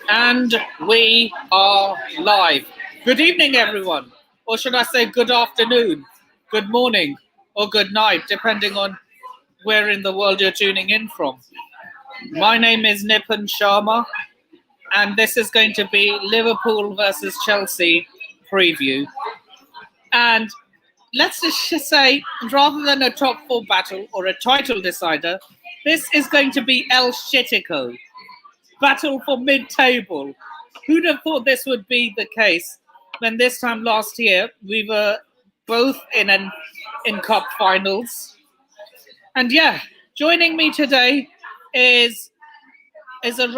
And we are live. Good evening, everyone. Or should I say good afternoon, good morning, or good night, depending on where in the world you're tuning in from. My name is Nipun Sharma, and this is going to be Liverpool versus Chelsea preview. And let's just say, rather than a top four battle or a title decider, this is going to be El Shitico, battle for mid-table. Who'd have thought this would be the case when this time last year we were both in cup finals? And yeah, joining me today is a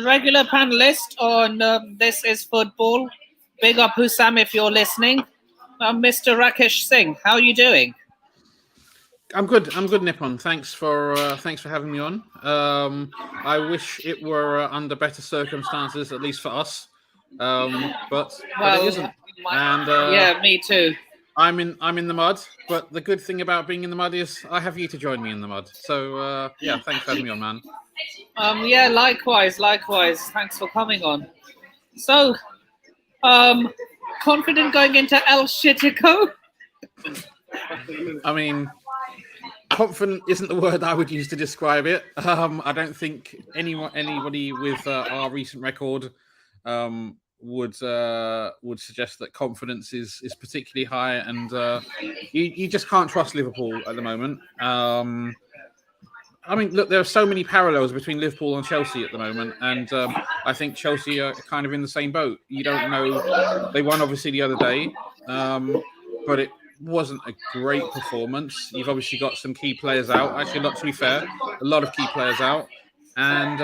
regular panelist on This Is Football. Big up Hussam if you're listening. Mr. Rakesh Singh, how are you doing? I'm good, Nippon. Thanks for having me on. I wish it were under better circumstances, at least for us. But it isn't. And yeah, me too. I'm in the mud. But the good thing about being in the mud is I have you to join me in the mud. So yeah, thanks for having me on, man. Yeah, likewise. Thanks for coming on. So, confident going into El Shitico? I mean, confident isn't the word I would use to describe it. I don't think anybody with our recent record would suggest that confidence is particularly high, and you just can't trust Liverpool at the moment. I mean, look, there are so many parallels between Liverpool and Chelsea at the moment, and I think Chelsea are kind of in the same boat. You don't know. They won, obviously, the other day, but it wasn't a great performance. You've obviously got some key players out. Actually, not to be fair, a lot of key players out. And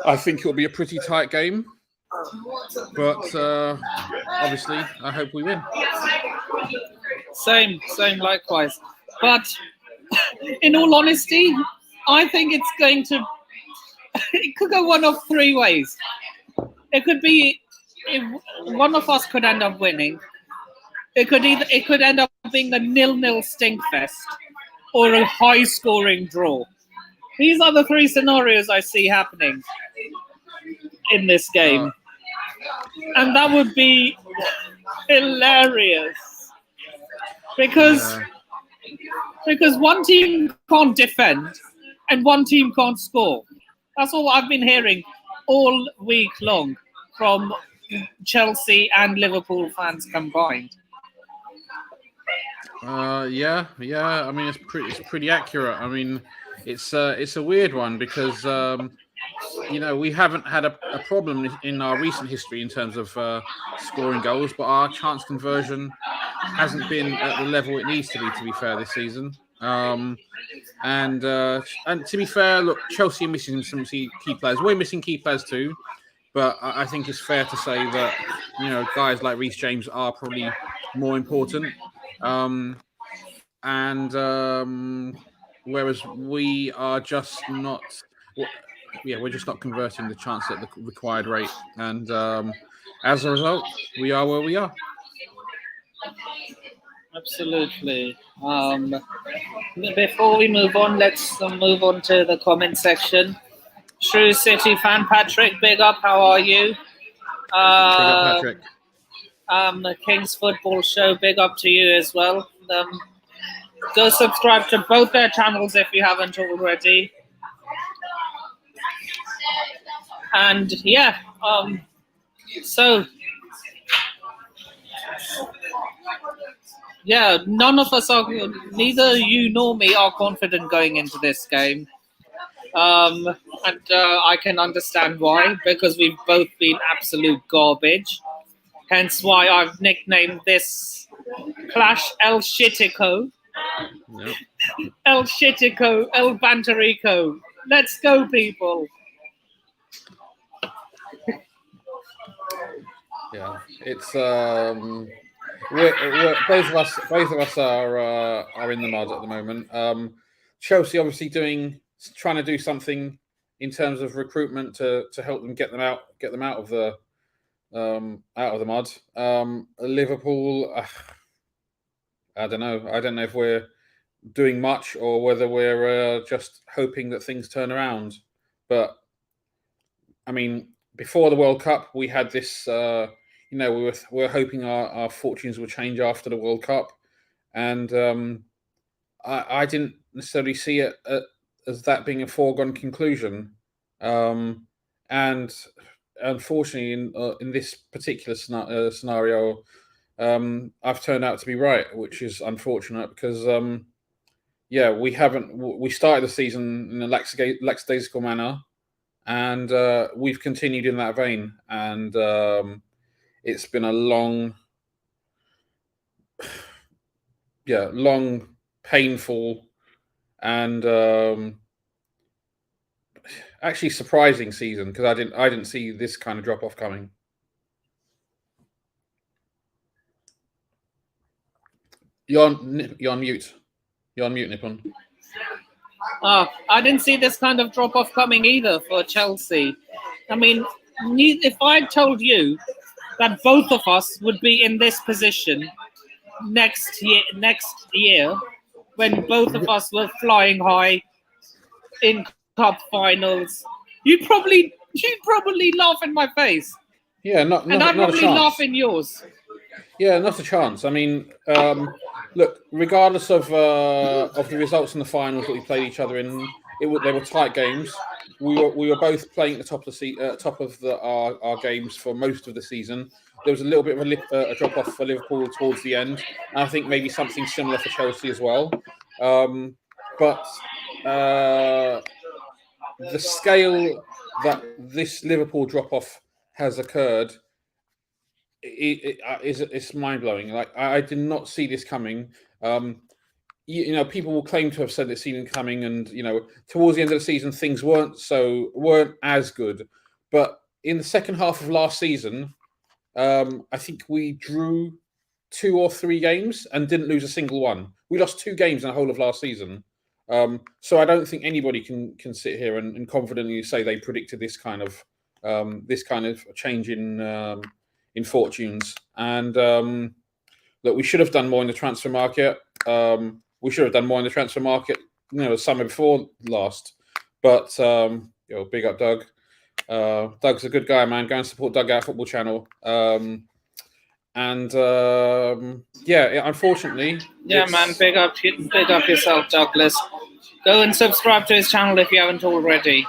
I think it'll be a pretty tight game. But obviously, I hope we win. Same, likewise. But in all honesty, I think it's going to... It could go one of three ways. It could be... one of us could end up winning. It could end up being a 0-0 stinkfest or a high-scoring draw. These are the three scenarios I see happening in this game. And that would be hilarious. Because one team can't defend and one team can't score. That's all I've been hearing all week long from Chelsea and Liverpool fans combined. Yeah. I mean, it's pretty accurate. I mean, it's a weird one because we haven't had a problem in our recent history in terms of scoring goals, but our chance conversion hasn't been at the level it needs to be fair, this season. And to be fair, look, Chelsea are missing some key players. We're missing key players too, but I think it's fair to say that guys like Reece James are probably more important. Whereas we are just not, we're just not converting the chance at the required rate, and as a result, we are where we are. Absolutely. Before we move on, let's move on to the comment section. Shrew City fan Patrick, big up. How are you? Big up, Patrick. The King's Football Show, big up to you as well. Go subscribe to both their channels if you haven't already. And yeah, none of us are, neither you nor me are confident going into this game. And I can understand why, because we've both been absolute garbage. Hence why I've nicknamed this clash El Shitico. Yep. El Shitico, El Banterico. Let's go, people. Yeah, it's both of us are in the mud at the moment. Chelsea obviously trying to do something in terms of recruitment to help them get them out of the mud. Liverpool, I don't know if doing much or whether we're just hoping that things turn around. But I mean, before the World Cup, we had this. We were hoping our fortunes would change after the World Cup, and I didn't necessarily see it as that being a foregone conclusion. And unfortunately, in this particular scenario, I've turned out to be right, which is unfortunate because we haven't. We started the season in a lackadaisical manner, and we've continued in that vein. And it's been a long, painful, and actually surprising season because I didn't see this kind of drop off coming. You're on mute. You're on mute, Nippon. I didn't see this kind of drop off coming either for Chelsea. I mean, if I told you that both of us would be in this position next year, when both of us were flying high in cup finals, you'd probably laugh in my face. Yeah, and I'd probably laugh in yours. Yeah, not a chance. I mean, look, regardless of the results in the finals that we played each other in, they were tight games. We were both playing at the top of our games for most of the season. There was a little bit of a drop off for Liverpool towards the end, and I think maybe something similar for Chelsea as well. But the scale that this Liverpool drop off has occurred. It's mind blowing. Like I did not see this coming. People will claim to have said this season coming, and towards the end of the season things weren't as good. But in the second half of last season, I think we drew 2 or 3 games and didn't lose a single one. We lost 2 games in the whole of last season. So I don't think anybody can sit here and confidently say they predicted this kind of change in fortunes. And that we should have done more in the transfer market. We should have done more in the transfer market, the summer before last. But big up Doug. Doug's a good guy, man. Go and support Dugout Football Channel. Unfortunately. Yeah, man. Big up yourself, Douglas. Go and subscribe to his channel if you haven't already.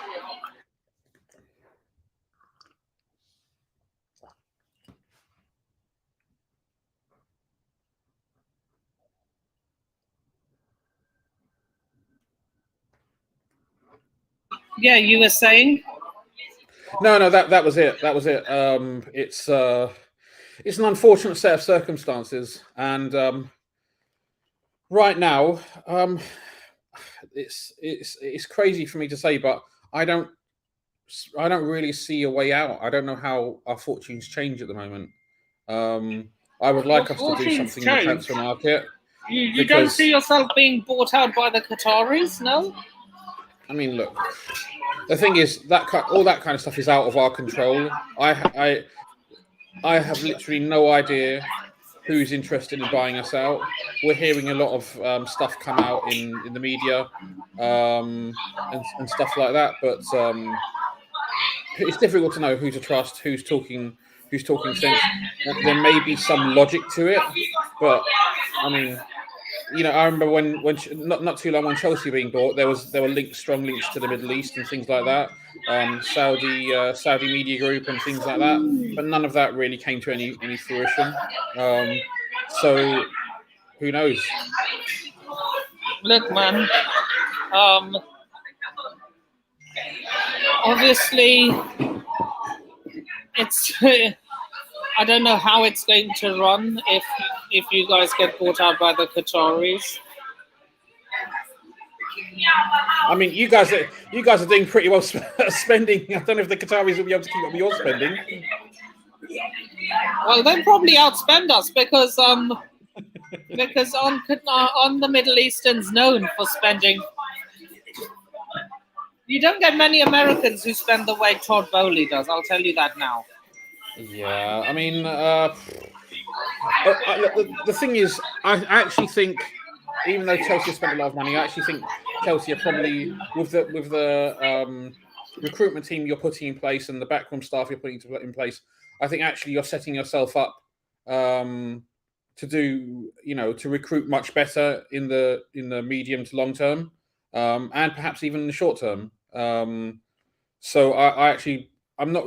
Yeah, you were saying? No, that was it. That was it. It's an unfortunate set of circumstances, and right now, it's crazy for me to say, but I don't really see a way out. I don't know how our fortunes change at the moment. I would like us to do something in the transfer market. You don't see yourself being bought out by the Qataris, no? I mean, look. The thing is that all that kind of stuff is out of our control. I have literally no idea who's interested in buying us out. We're hearing a lot of stuff come out in the media and stuff like that, but it's difficult to know who to trust, who's talking sense. There may be some logic to it, but I mean, I remember when not too long when Chelsea being bought, there were strong links to the Middle East and things like that, Saudi media group and things like that. But none of that really came to any fruition. So who knows? Look, man. Obviously, it's. I don't know how it's going to run if you guys get bought out by the Qataris. I mean, you guys are doing pretty well spending. I don't know if the Qataris will be able to keep up with your spending. Well, they'll probably outspend us because on the Middle Eastern's known for spending. You don't get many Americans who spend the way Todd Bowley does. I'll tell you that now. Yeah, I mean, the thing is, I actually think even though Chelsea spent a lot of money, I actually think Chelsea are probably with the recruitment team you're putting in place and the backroom staff you're putting in place. I think actually you're setting yourself up to do, to recruit much better in the medium to long term, and perhaps even in the short term. So I'm not.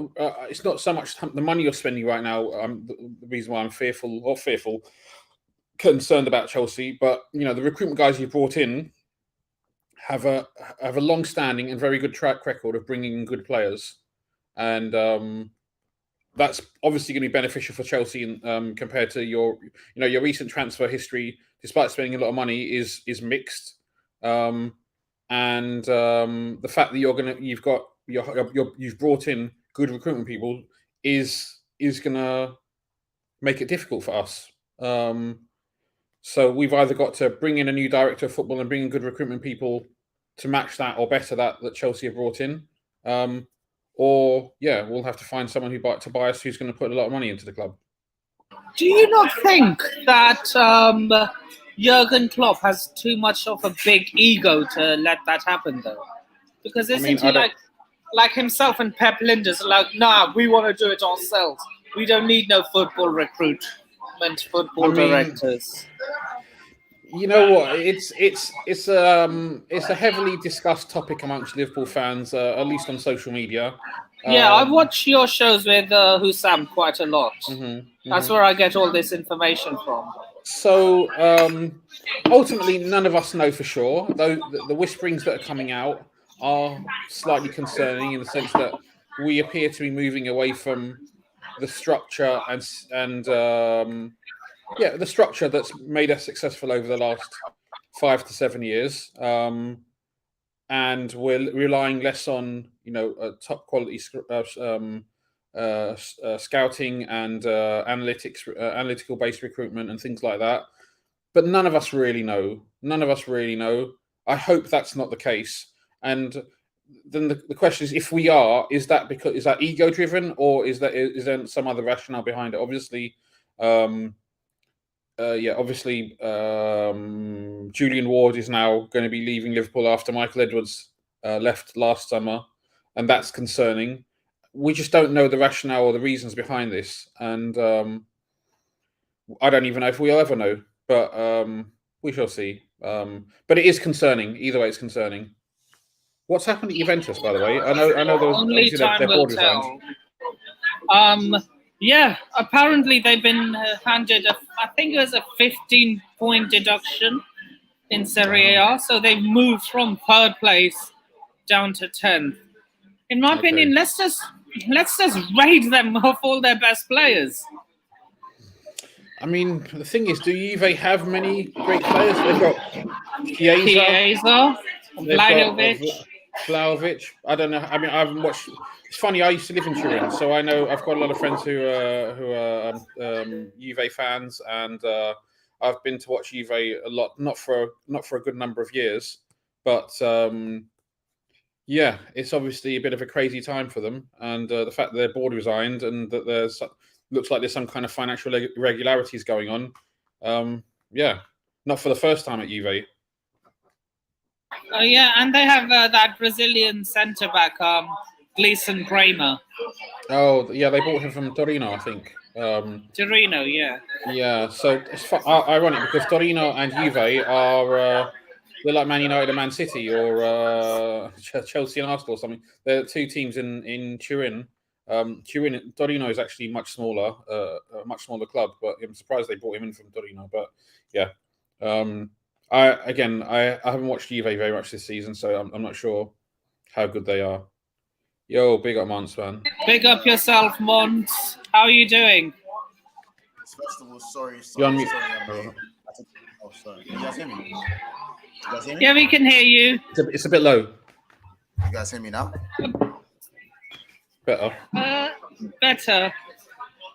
It's not so much the money you're spending right now. The reason why I'm concerned about Chelsea, but the recruitment guys you brought in have a long-standing and very good track record of bringing in good players, and that's obviously going to be beneficial for Chelsea compared to your recent transfer history. Despite spending a lot of money, is mixed, and the fact that you've brought in good recruitment people is gonna make it difficult for us. So we've either got to bring in a new director of football and bring in good recruitment people to match that or better that Chelsea have brought in, or we'll have to find someone to buy us who's going to put a lot of money into the club. Do you not think that Jurgen Klopp has too much of a big ego to let that happen, though? Because isn't he like himself and Pep Linders, like, nah, we want to do it ourselves. We don't need no football recruitment, football directors. You know what? It's a heavily discussed topic amongst Liverpool fans, at least on social media. Yeah, I watch your shows with Hussam quite a lot. That's where I get all this information from. So ultimately, none of us know for sure. Though the whisperings that are coming out are slightly concerning in the sense that we appear to be moving away from the structure and the structure that's made us successful over the last 5 to 7 years, and we're relying less on top quality scouting and analytical based recruitment and things like that. But none of us really know. I hope that's not the case. And then the question is, if we are, is that ego driven, or is there some other rationale behind it? Obviously, Julian Ward is now going to be leaving Liverpool after Michael Edwards left last summer, and that's concerning. We just don't know the rationale or the reasons behind this, and I don't even know if we'll ever know. But we shall see. But it is concerning. Either way, it's concerning. What's happened at Juventus, by the way? I know. There was only time will tell. Yeah, apparently they've been handed I think it was a 15-point deduction in Serie A, so they've moved from 3rd place down to 10th. In my opinion, let's just raid them of all their best players. I mean, the thing is, do Juve have many great players? They've got Chiesa, Vlahovic. I don't know. I mean, I haven't watched. It's funny. I used to live in Turin, so I know I've got a lot of friends who are Juve fans, and I've been to watch Juve a lot. Not for a good number of years, but it's obviously a bit of a crazy time for them, and the fact that their board resigned and that looks like there's some kind of financial irregularities going on. Not for the first time at Juve. Oh yeah, and they have that Brazilian centre back, Gleison Bremer. Oh yeah, they bought him from Torino, I think. Torino, yeah. Yeah, so it's ironic because Torino and Juve are they're like Man United and Man City, or Chelsea and Arsenal or something. They're two teams in Turin. Torino is actually a much smaller club, but I'm surprised they brought him in from Torino. But yeah, I haven't watched Juve very much this season, so I'm not sure how good they are. Yo, big up Mons, man. Big up yourself, Mons. How are you doing? First of all, sorry. You're on mute. Oh, sorry. Can you guys hear me? Yeah, we can hear you. It's a bit low. You guys hear me now? Better. Better.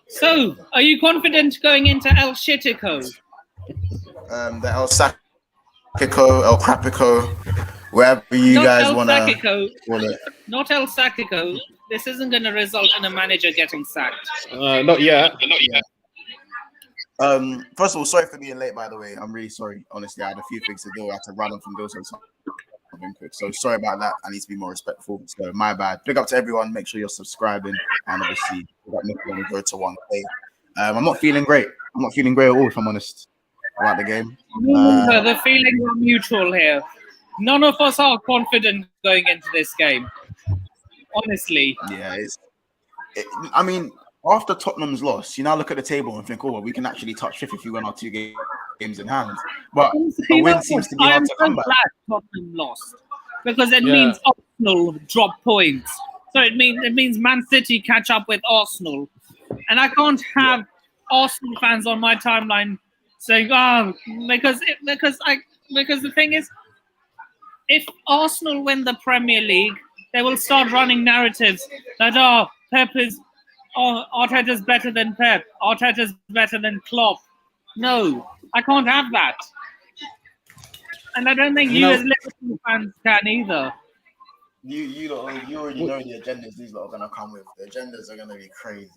So, are you confident going into El Shitico? The El Sacico, El Crapico, wherever you guys want to call it. Not El Sacico. This isn't going to result in a manager getting sacked. Not yet. First of all, sorry for being late. By the way, I'm really sorry. Honestly, I had a few things to do. I had to run on from those and something quick. So sorry about that. I need to be more respectful. So my bad. Big up to everyone. Make sure you're subscribing, and obviously when we go to 1K. I'm not feeling great. I'm not feeling great at all, if I'm honest, about the game. The feelings are mutual here. None of us are confident going into this game. Honestly. Yeah, I mean, after Tottenham's loss, you now look at the table and think, oh, well, we can actually touch fifth if we win our two games in hand. But a win seems to be hard to come by. I'm so glad Tottenham lost because it means Arsenal drop points. So it means Man City catch up with Arsenal, and I can't have Arsenal fans on my timeline saying, "Oh, because the thing is, if Arsenal win the Premier League, they will start running narratives that Arteta's better than Pep. Arteta's better than Klopp. No, I can't have that. And I don't think you as Liverpool fans can either. You already know the agendas these lot are gonna come with. The agendas are gonna be crazy.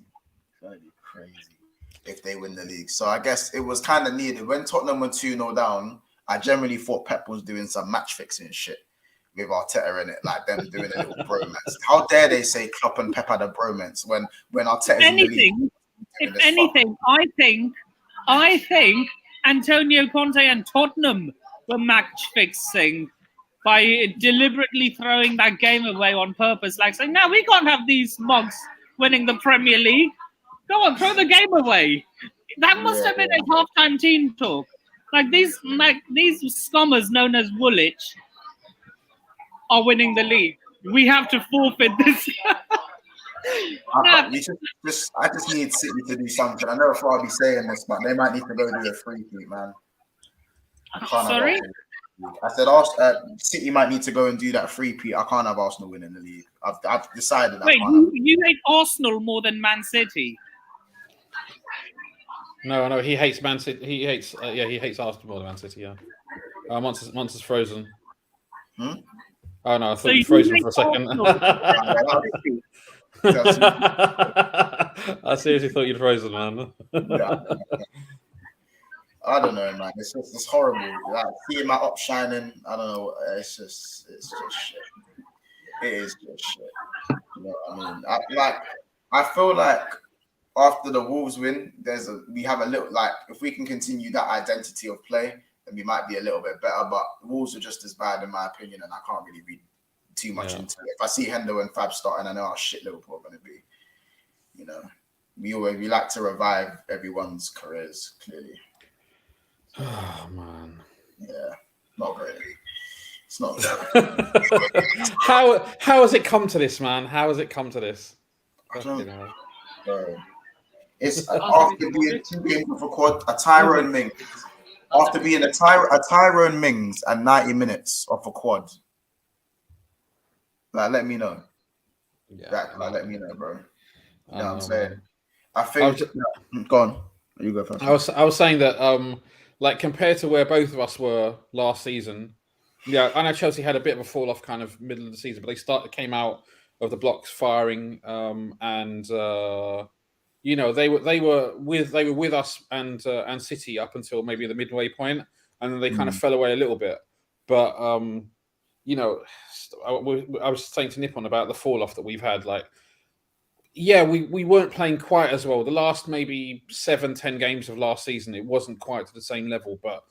It's gonna be crazy if they win the league. So I guess it was kind of needed. When Tottenham went 2-0 down, I generally thought Pep was doing some match fixing shit with Arteta in it, like them doing a little bromance. How dare they say Klopp and Pep had a bromance when Arteta's in the league? If anything, I think Antonio Conte and Tottenham were match fixing by deliberately throwing that game away on purpose, like saying, "No, we can't have these mugs winning the Premier League. Go on, throw the game away." That must have been a halftime team talk. Like these scummers known as Woolwich are winning the league. We have to forfeit this. I just need City to do something. I know if I'll be saying this, but they might need to go do a free kick, man. Sorry? I said City might need to go and do that free-peat. I can't have Arsenal winning the league. I've decided. Wait, you hate Arsenal more than Man City? No, he hates Man City. He hates Arsenal more than Man City. Yeah. Once it's frozen. Oh no, I thought you frozen for a second. I seriously thought you'd frozen, man. I don't know, man. It's horrible. Like seeing my up shining. I don't know. It's just shit. It is just shit. You know what I mean? I feel like after the Wolves win, we have a little like if we can continue that identity of play, then we might be a little bit better. But Wolves are just as bad in my opinion, and I can't really read too much into it. If I see Hendo and Fab starting, I know how shit Liverpool are going to be. You know, we like to revive everyone's careers. Clearly. Oh man. Yeah, not really. It's not really. How has it come to this, man? How has it come to this? I don't know. It's after being 2 games of a quad, a Tyrone Mings. After being a Tyrone Mings and 90 minutes of a quad. Like, let me know. Yeah. Let me know, bro. You know what I'm saying? Man. I think. Go on. You go first. I was saying that, like, compared to where both of us were last season, yeah, I know Chelsea had a bit of a fall off kind of middle of the season, but they came out of the blocks firing, and you know they were with us and City up until maybe the midway point, and then they kind of fell away a little bit. But you know, I was saying to Nippon about the fall off that we've had. Like, yeah, we weren't playing quite as well. The last maybe 7-10 games of last season, it wasn't quite to the same level, but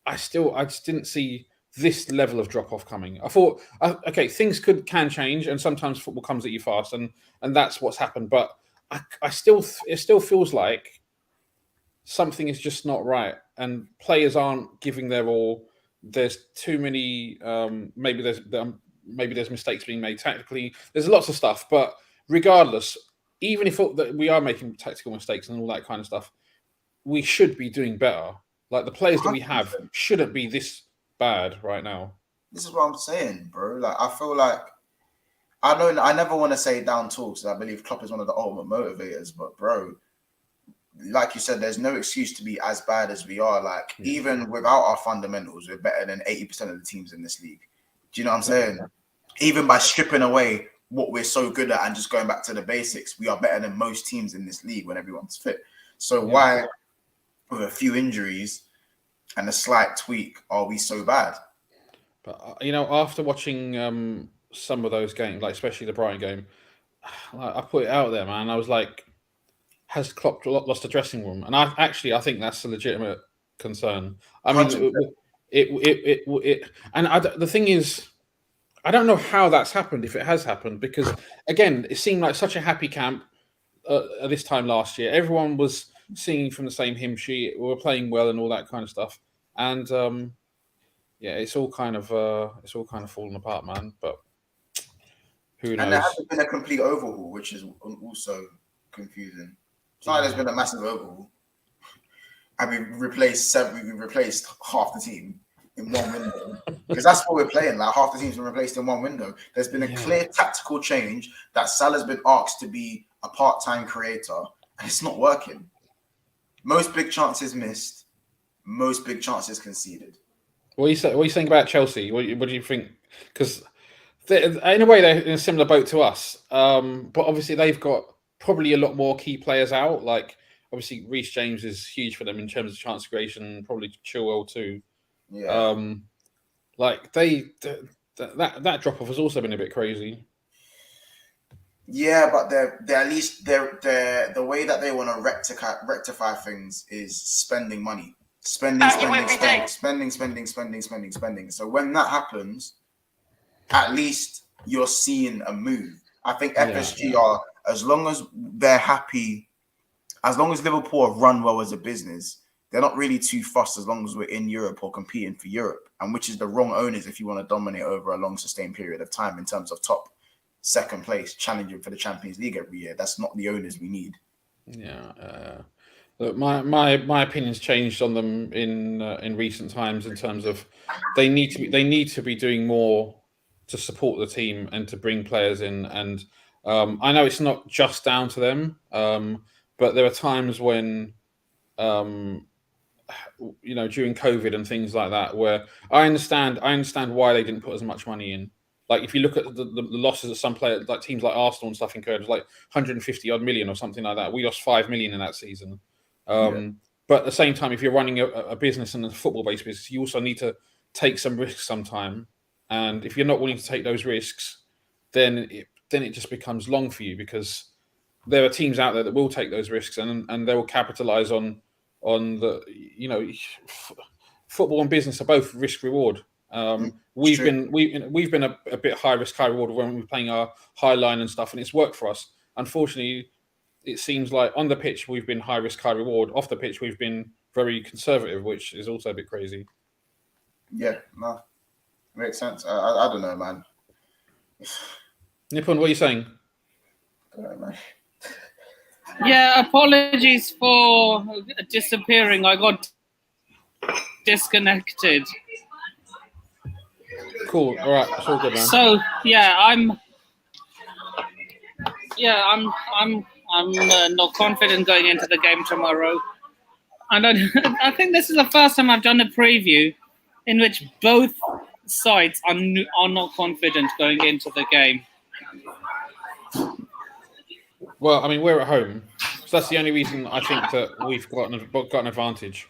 I just didn't see this level of drop off coming. I thought, okay, things can change, and sometimes football comes at you fast, and that's what's happened. But it still feels like something is just not right, and players aren't giving their all. There's too many. Maybe there's mistakes being made tactically. There's lots of stuff, but regardless, even if we are making tactical mistakes and all that kind of stuff, we should be doing better. Like the players that we have shouldn't be this bad right now. This is what I'm saying, bro. Like I feel like I never want to say down tools. I believe Klopp is one of the ultimate motivators, but bro, like you said, there's no excuse to be as bad as we are. Like even without our fundamentals, we're better than 80% of the teams in this league. Do you know what I'm saying? Even by stripping away what we're so good at and just going back to the basics, we are better than most teams in this league when everyone's fit. So why with a few injuries and a slight tweak, are we so bad? But after watching some of those games, like especially the Brighton game, I put it out there, man. I was like, has Klopp lost the dressing room? And I think that's a legitimate concern. I mean, 100%. the thing is, I don't know how that's happened, if it has happened, because again, it seemed like such a happy camp this time last year. Everyone was singing from the same hymn sheet. We were playing well and all that kind of stuff. And it's all kind of fallen apart, man. But who knows? And there hasn't been a complete overhaul, which is also confusing. It's not like there's been a massive overhaul. And we replaced half the team in one window, because that's what we're playing. Like, half the team's been replaced in one window. There's been a clear tactical change that Salah's been asked to be a part-time creator, and it's not working. Most big chances missed, most big chances conceded. What are you saying about Chelsea? What do you think? Because in a way they're in a similar boat to us, but obviously they've got probably a lot more key players out. Like, obviously Reece James is huge for them in terms of chance creation, probably Chilwell too. Yeah. Like that drop off has also been a bit crazy. Yeah, but they're at least the way that they want to rectify things is spending money, spending. So when that happens, at least you're seeing a move. I think FSG are, as long as they're happy, as long as Liverpool have run well as a business, they're not really too fussed as long as we're in Europe or competing for Europe, and which is the wrong owners if you want to dominate over a long sustained period of time in terms of top, second place, challenging for the Champions League every year. That's not the owners we need. Yeah. Look, my opinion's changed on them in recent times in terms of they need to be doing more to support the team and to bring players in. And I know it's not just down to them, but there are times when during COVID and things like that, where I understand why they didn't put as much money in. Like, if you look at the losses that some players, like teams like Arsenal and stuff, incurred, it was like 150 odd million or something like that. We lost 5 million in that season. But at the same time, if you're running a business and a football-based business, you also need to take some risks sometime. And if you're not willing to take those risks, then it just becomes long for you, because there are teams out there that will take those risks and they will capitalize on the football and business are both risk reward. We've been a bit high risk, high reward when we're playing our high line and stuff, and it's worked for us. Unfortunately, it seems like on the pitch we've been high risk, high reward. Off the pitch we've been very conservative, which is also a bit crazy. Yeah, no, makes sense. I don't know, man. Nippon, what are you saying? I don't know, man. Yeah, apologies for disappearing. I got disconnected. Cool. All right, it's all good, man. So I'm not confident going into the game tomorrow. And I think this is the first time I've done a preview in which both sides are not confident going into the game. Well, I mean, we're at home, so that's the only reason I think that we've got an advantage.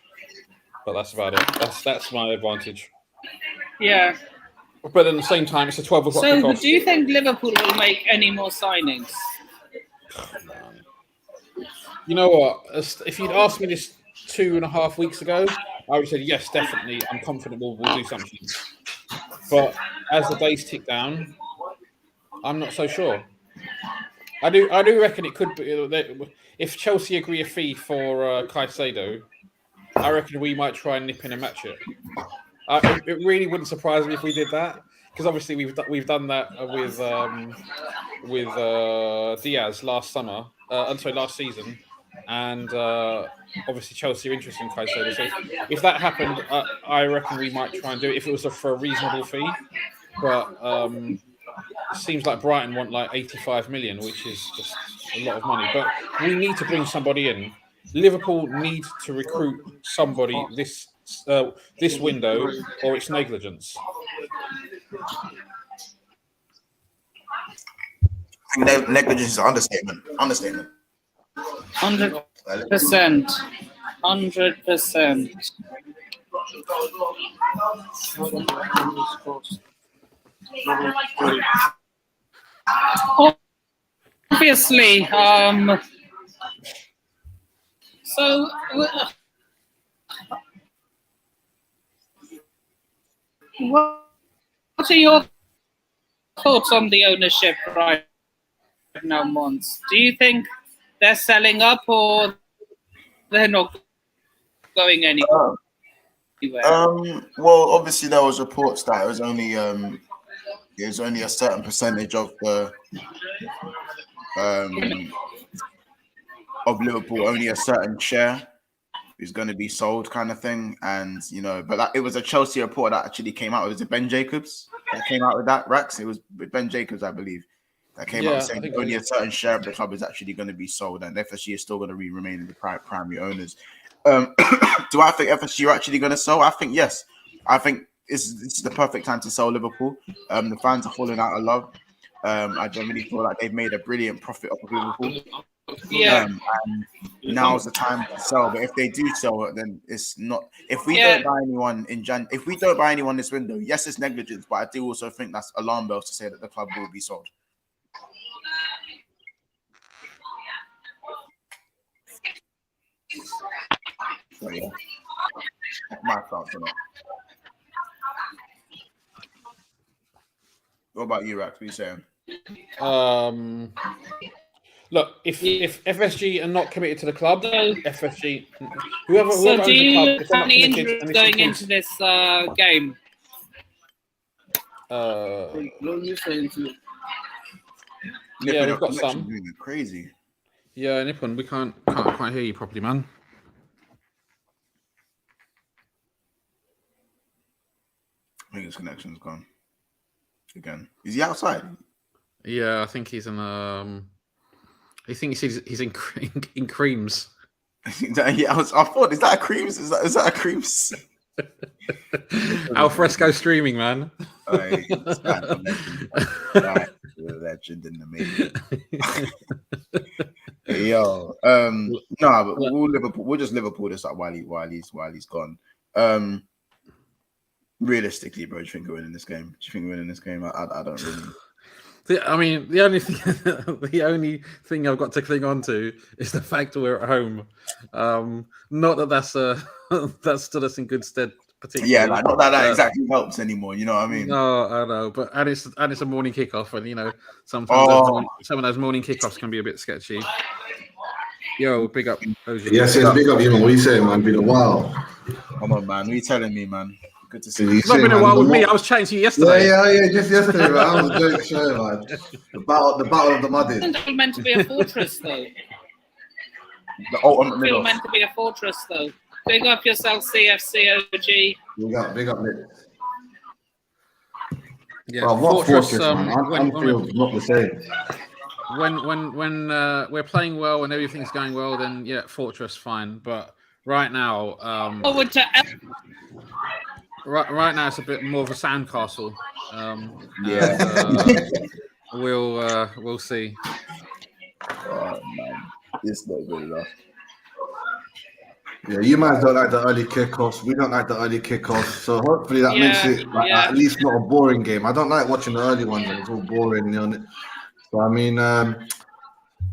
But that's about it. That's my advantage. Yeah. But at the same time, it's a 12 o'clock kickoff. So, do you think Liverpool will make any more signings? You know what? If you'd asked me this 2.5 weeks ago, I would have said yes, definitely. I'm confident we'll do something. But as the days tick down, I'm not so sure. I do reckon it could be, if Chelsea agree a fee for Caicedo, I reckon we might try and nip in and match it. It really wouldn't surprise me if we did that, because obviously we've done that with Diaz last season, and obviously Chelsea are interested in Caicedo. So if that happened, I reckon we might try and do it if it was for a reasonable fee. But it seems like Brighton want like 85 million, which is just a lot of money. But we need to bring somebody in. Liverpool need to recruit somebody this window, or it's negligence. Negligence is an understatement. 100%. 100%. Obviously, so what are your thoughts on the ownership right now, Mons? Do you think they're selling up or they're not going anywhere? Well, obviously there was reports that it was only a certain percentage of the of Liverpool, only a certain share is going to be sold, kind of thing. And but it was a Chelsea report that actually came out. Was it Ben Jacobs that came out with that? Rex, it was Ben Jacobs, I believe, that came out saying only a certain share of the club is actually going to be sold, and FSG is still going to remain in the primary owners. Do I think FSG are actually going to sell? I think yes. I think this is the perfect time to sell Liverpool. The fans are falling out of love. I generally feel like they've made a brilliant profit off of Liverpool. Yeah. And now's the time to sell. But if they do sell, then it's not. If we don't buy anyone if we don't buy anyone this window, yes, it's negligence. But I do also think that's alarm bells to say that the club will be sold. So, yeah. My thoughts on it. What about you, Rax? What are you saying? Look, if FSG are not committed to the club, FSG, whoever So owns do the you club, if they're have not any committed, interest and going into this game? Yeah, we've got some. Crazy. Yeah, Nippon, we can't quite hear you properly, man. I think his connection's gone again. Is he outside? Yeah, I think he's in. I think he's in creams. Yeah, I thought, is that a creams? Is that a creams? Al fresco streaming, man. The legend in the making. Yo, no, but we'll just Liverpool this up while he's gone. Realistically, bro, do you think we're winning this game? I don't really. I mean, the only thing I've got to cling on to is the fact that we're at home. Not that that's stood us in good stead, particularly. Yeah, not that exactly helps anymore. You know what I mean? No, I know, but it's a morning kickoff, and sometimes some of those morning kickoffs can be a bit sketchy. Yo, big up, OG. Yes, big up you, man. What are you saying, man? Been a while. Come on, man. What are you telling me, man? Good to see you. It's not been a while with me. I was chatting to you yesterday. Yeah, just yesterday, man. I was a joke show, man. The battle of the muddies. It's meant to be a fortress, though. The ultimate middle. It's meant to be a fortress, though. Big up yourself, CFC OG. Big up, Nick. Yeah, well, what fortress, man? Anfield's not the same. When we're playing well and everything's going well, then yeah, fortress fine. But right now, forward to right now it's a bit more of a sandcastle. We'll see. Oh man, it's not good enough. Yeah, you might don't like the early kickoffs. We don't like the early kickoffs. So hopefully that makes it at least not a boring game. I don't like watching the early ones and it's all boring. So I mean, man,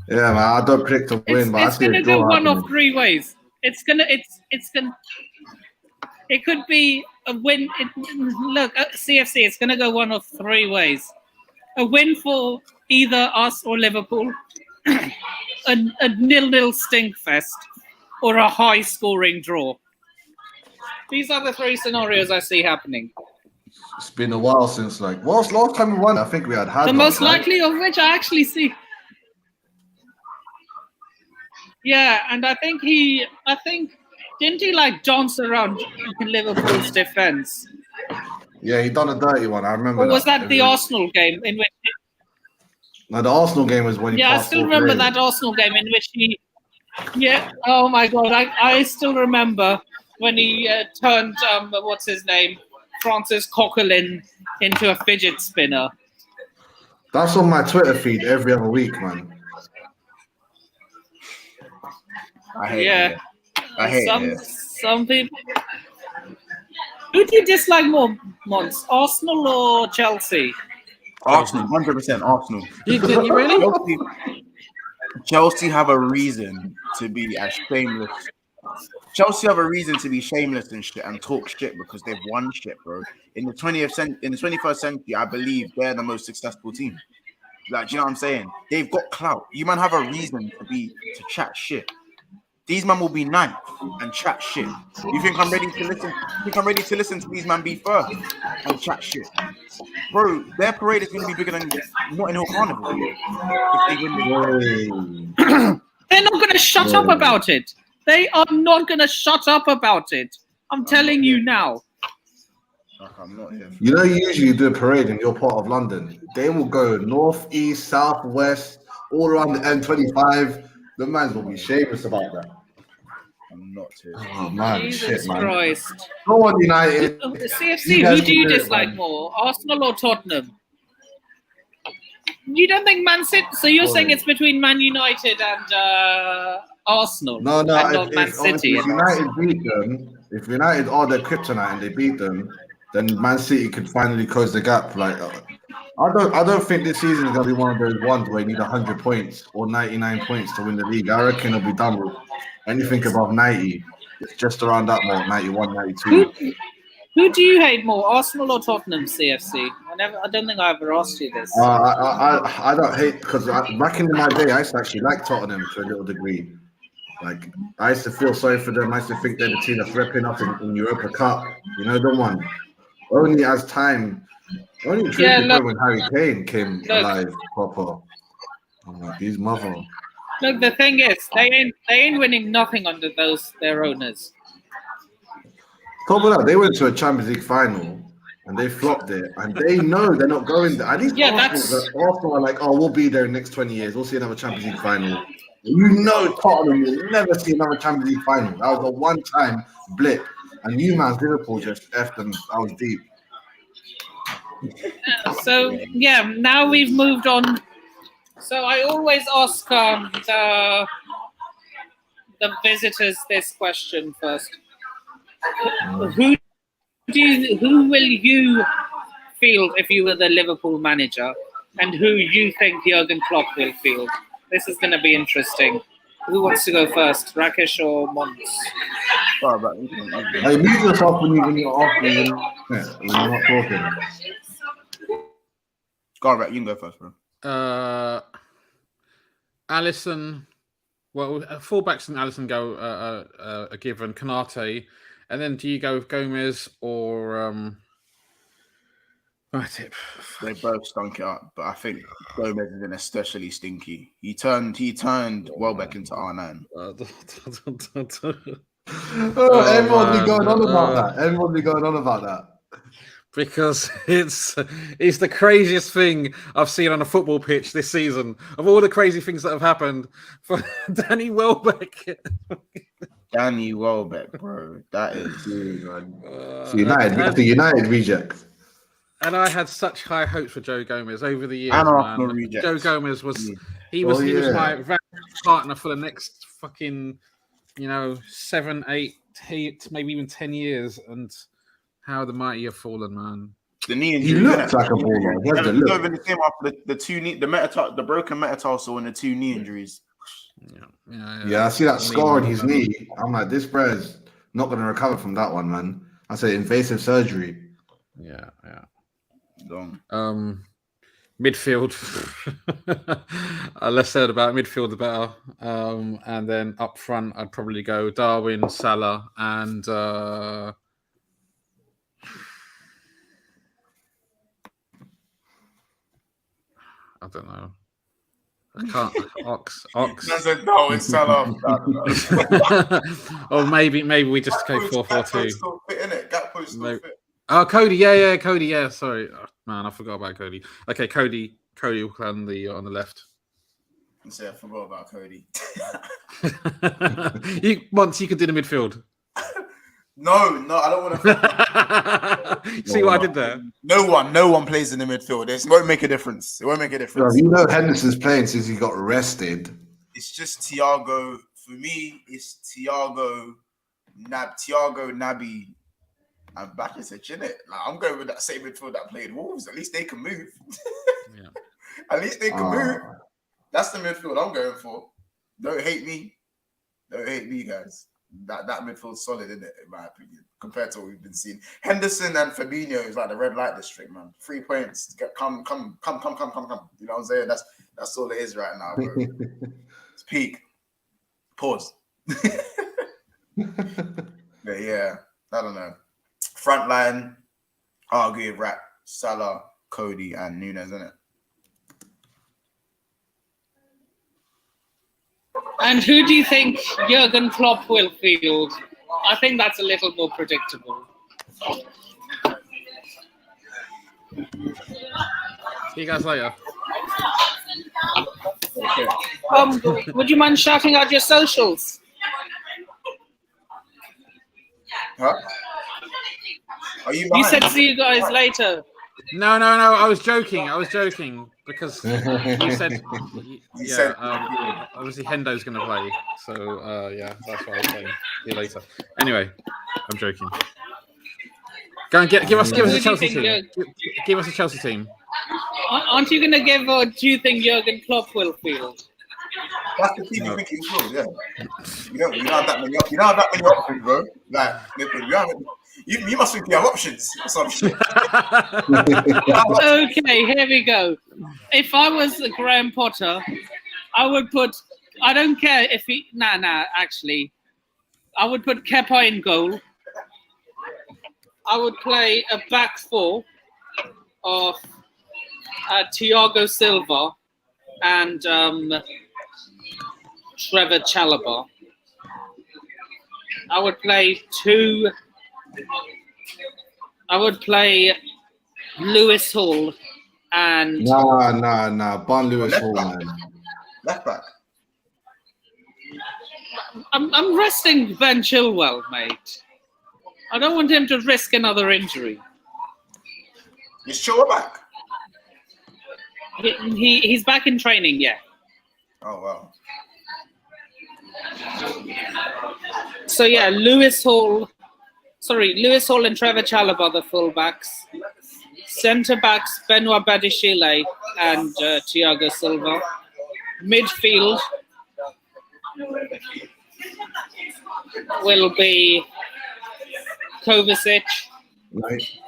I don't predict a win, but it's gonna go one of three ways. It could be a win. Look, CFC, it's gonna go one of three ways. A win for either us or Liverpool, a 0-0 stink fest, or a high-scoring draw. These are the three scenarios I see happening. It's been a while since, last time we won, I think we had the most likely of which I actually see. Yeah, and I think didn't he dance around in Liverpool's defense? Yeah, he done a dirty one. I remember. Or was that the Arsenal game in which? No, the Arsenal game was when. Yeah, I still remember that Arsenal game in which he. Yeah. Oh my God, I still remember when he turned what's his name, Francis Coquelin into a fidget spinner. That's on my Twitter feed every other week, man. I hate it. I hate it. Some people. Who do you dislike more, Mons? Arsenal or Chelsea? Arsenal, 100% Arsenal. You really? Chelsea have a reason to be as shameless. Chelsea have a reason to be shameless and shit and talk shit because they've won shit, bro. In the 21st century, I believe they're the most successful team. Like, do you know what I'm saying? They've got clout. You man have a reason to chat shit. These man will be ninth and chat shit. You think I'm ready to listen? You think I'm ready to listen to these man be first and chat shit? Bro, their parade is going to be bigger than Notting Hill Carnival if they win this. They're not going to shut up about it. They are not going to shut up about it. I'm telling you now. I'm not here. You know, you usually do a parade in your part of London. They will go north, east, south, west, all around the M25. The man will be shameless about that. I'm not here. Oh man, Jesus shit, man. Christ. Go on, United. CFC, who do you dislike more, Arsenal or Tottenham? You don't think Man City? So you're saying it's between Man United and Arsenal? No, and not Man City. If United beat them, if United are their kryptonite and they beat them, then Man City could finally close the gap. Like, I don't think this season is gonna be one of those ones where you need 100 points or 99 points to win the league. I reckon it'll be done with anything above 90. It's just around that mark, 91, 92. Who do you hate more, Arsenal or Tottenham, CFC? I don't think I ever asked you this. I don't hate, because back in my day, I used to actually like Tottenham to a little degree. Like, I used to feel sorry for them. I used to think they're the team that's repping us in Europa Cup. You know, the one. Only as time, only when Harry Kane came alive proper. I'm like, his mother. Look, the thing is, they ain't winning nothing under their owners. Top of that, they went to a Champions League final and they flopped it, and they know they're not going there. At least Arsenal are like, oh, we'll be there in the next 20 years. We'll see another Champions League final. You know, Tottenham will never see another Champions League final. That was a one-time blip, and you man's Liverpool just effed them. That was deep. So yeah, now we've moved on. So I always ask the visitors this question first. Who will you field if you were the Liverpool manager, and who you think Jurgen Klopp will field? This is going to be interesting. Who wants to go first, Rakesh or Mons? Hey, mute yourself when you're off, when you're not talking. Go on, you can go first, bro. Alisson. Well, fullbacks and Alisson go a given. Kanate. And then do you go with Gomez or Matip? They both stunk it up, but I think Gomez has been especially stinky. He turned Welbeck into R9. Everyone be going on about that. Everyone be going on about that. Because it's the craziest thing I've seen on a football pitch this season. Of all the crazy things that have happened for Danny Welbeck. Danny Welbeck, bro. That is dude, man. United reject. And I had such high hopes for Joe Gomez over the years. Joe Gomez was he was my partner for the next fucking 7, 8, maybe even 10 years, and how the mighty have fallen, man. The knee injury. He looked like a baller. He had the look. Even came after the broken metatarsal and the 2 knee injuries. Yeah, I see that scar on his knee. I'm like, this brother's not going to recover from that one, man. I said invasive surgery. Yeah. Long. Midfield. Less said about midfield, the better. And then up front, I'd probably go Darwin, Salah, and I don't know. I can't. Ox. No, it's Salah. Or maybe we just go 4-4-2. Still fit, innit? Gakpo's still fit. Oh, Cody. Yeah, Cody. Yeah, sorry, man, I forgot about Cody. Okay, Cody will play on the left. I forgot about Cody. Once you could do the midfield. No, I don't want to. See what I did there? No one plays in the midfield. It won't make a difference. Bro, Henderson's playing since he got arrested. It's just Thiago. For me, it's Thiago, Thiago, Naby, and Bakacic, innit? Like, I'm going with that same midfield that played Wolves. At least they can move. Yeah. At least they can move. That's the midfield I'm going for. Don't hate me. Don't hate me, guys. That midfield's solid, isn't it? In my opinion, compared to what we've been seeing. Henderson and Fabinho is like the red light district, man. 3 points. Come. You know what I'm saying? That's all it is right now, bro. It's peak. Pause. But yeah, I don't know. Front line, argue Rat, Salah, Cody, and Nunes, isn't it? And who do you think Jurgen Klopp will field? I think that's a little more predictable. See you guys later. Okay. Would you mind shouting out your socials? Huh? Are you You behind? said see you guys later. No. I was joking because you said, obviously Hendo's going to play. So yeah, that's why I was saying see you later. Anyway, I'm joking. Go and give us a Chelsea team. Give us a Chelsea team. Aren't you going to give, or do you think Jurgen Klopp will field? That's the team you think you will, yeah. You don't have that many options, bro. Like, you must think you have options or some shit. Okay, here we go. If I was Graham Potter, I would put. I don't care if he. Actually, I would put Kepa in goal. I would play a back four of Thiago Silva and Trevor Chalobah. I would play Lewis Hall and Ban Lewis Hall, man. Left back. I'm resting Ben Chilwell, mate. I don't want him to risk another injury. Is Chilwell back? He's back in training, yeah. Oh wow. So yeah, Lewis Hall and Trevor Chalobah, the fullbacks. Centre backs Benoit Badiashile and Thiago Silva. Midfield will be Kovacic. Right.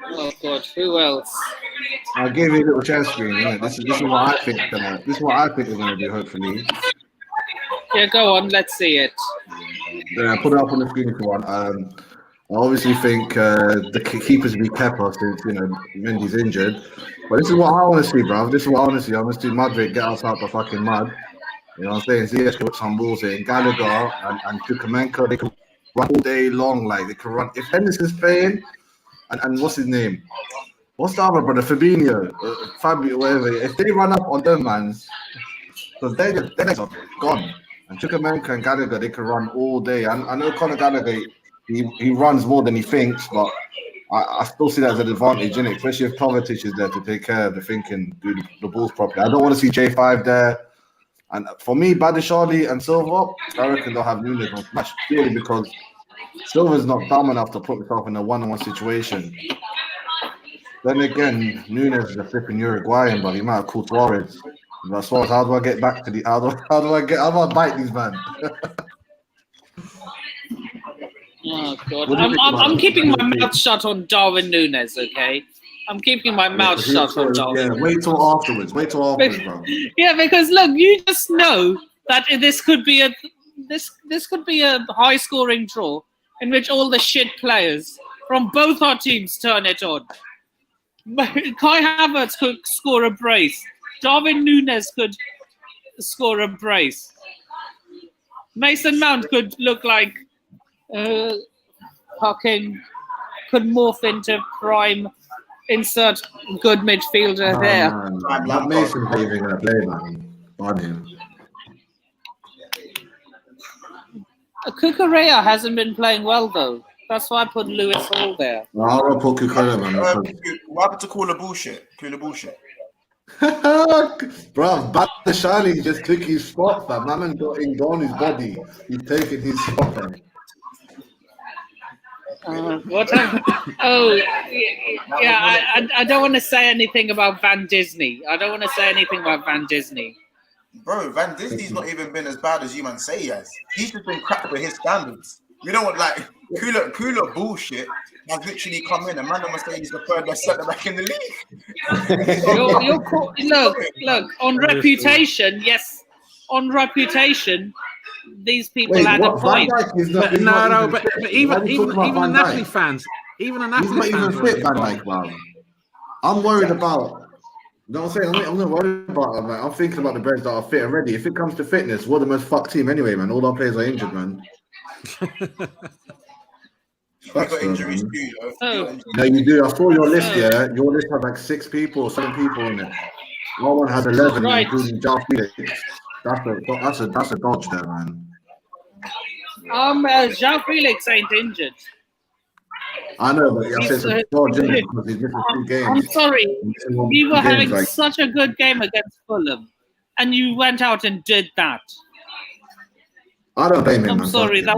Oh God, who else? I'll give you a little chance screen. Innit? This is what I think tonight. This is what I think we're going to do. Hopefully. Yeah, go on. Let's see it. Put it up on the screen if you want. I obviously think the keepers will be Kepa since Mendy's injured. But this is what I want to see, bro. This is what I want to see. I want to see Madrid get us out the fucking mud. You know what I'm saying? Ziyech put some balls in. Gallagher and Chukwuemeka, they can run all day long. Like they can run. If Henderson's playing, and what's his name? What's the other brother? Fabinho, Fabio, whatever. If they run up on them, man, because they're gone. And Chukwuemeka and Gallagher, they can run all day. I know Conor Gallagher, he runs more than he thinks, but I still see that as an advantage, innit? Especially if Kovacic is there to take care of the thinking, do the balls properly. I don't want to see J5 there. And for me, Badiashile and Silva, I reckon they'll have Nunes on match purely because Silva's not dumb enough to put himself in a one-on-one situation. Then again, Nunes is a flipping Uruguayan, but he might have called Suarez. But Suarez, how do I get back to the? How do I bite these man? Oh God, I'm keeping my mouth shut on Darwin Nunes. Okay, I'm keeping my mouth shut on Darwin. Yeah, wait till afterwards, bro. Yeah, because look, you just know that this could be a high-scoring draw in which all the shit players from both our teams turn it on. Kai Havertz could score a brace. Darwin Nunes could score a brace. Mason Mount could look like fucking could morph into prime. Insert good midfielder there. Not Mason leaving that play, man. On him. Cucurella hasn't been playing well though. That's why I put Lewis Hall there. I'll put Cucurella, man. What happened to Cooler bullshit? Bro, Batshuayi just took his spot, fam. That man got in on his body. He's taking his spot, fam. What? Oh, yeah. I don't want to say anything about Van Disney. I don't want to say anything about Van Disney. Bro, Van Disney's not even been as bad as you man say he has. He's just been crap for his standards. You know what, like cooler bullshit has literally come in and man must say he's the third best centre back in the league. Look, on reputation, yes. On reputation, these people had a point. But even the Napoli fans, he's not even fit, Van Dijk, man. I'm worried about. You know what I'm saying? I'm not worried about it, man. I'm thinking about the Breds that are fit and ready. If it comes to fitness, we're the most fucked team anyway, man. All our players are injured, man. You got injuries too, though. Yeah, you do. I saw your list, yeah. Your list had like 6 people or 7 people in it. Our one had 11, right, including João Felix. That's a dodge there, man. João Felix ain't injured. I know, but I said it's a dodge, isn't it? Because he's missing 2 games. I'm sorry. You were having such a good game against Fulham, and you went out and did that. I don't blame him. I'm sorry. That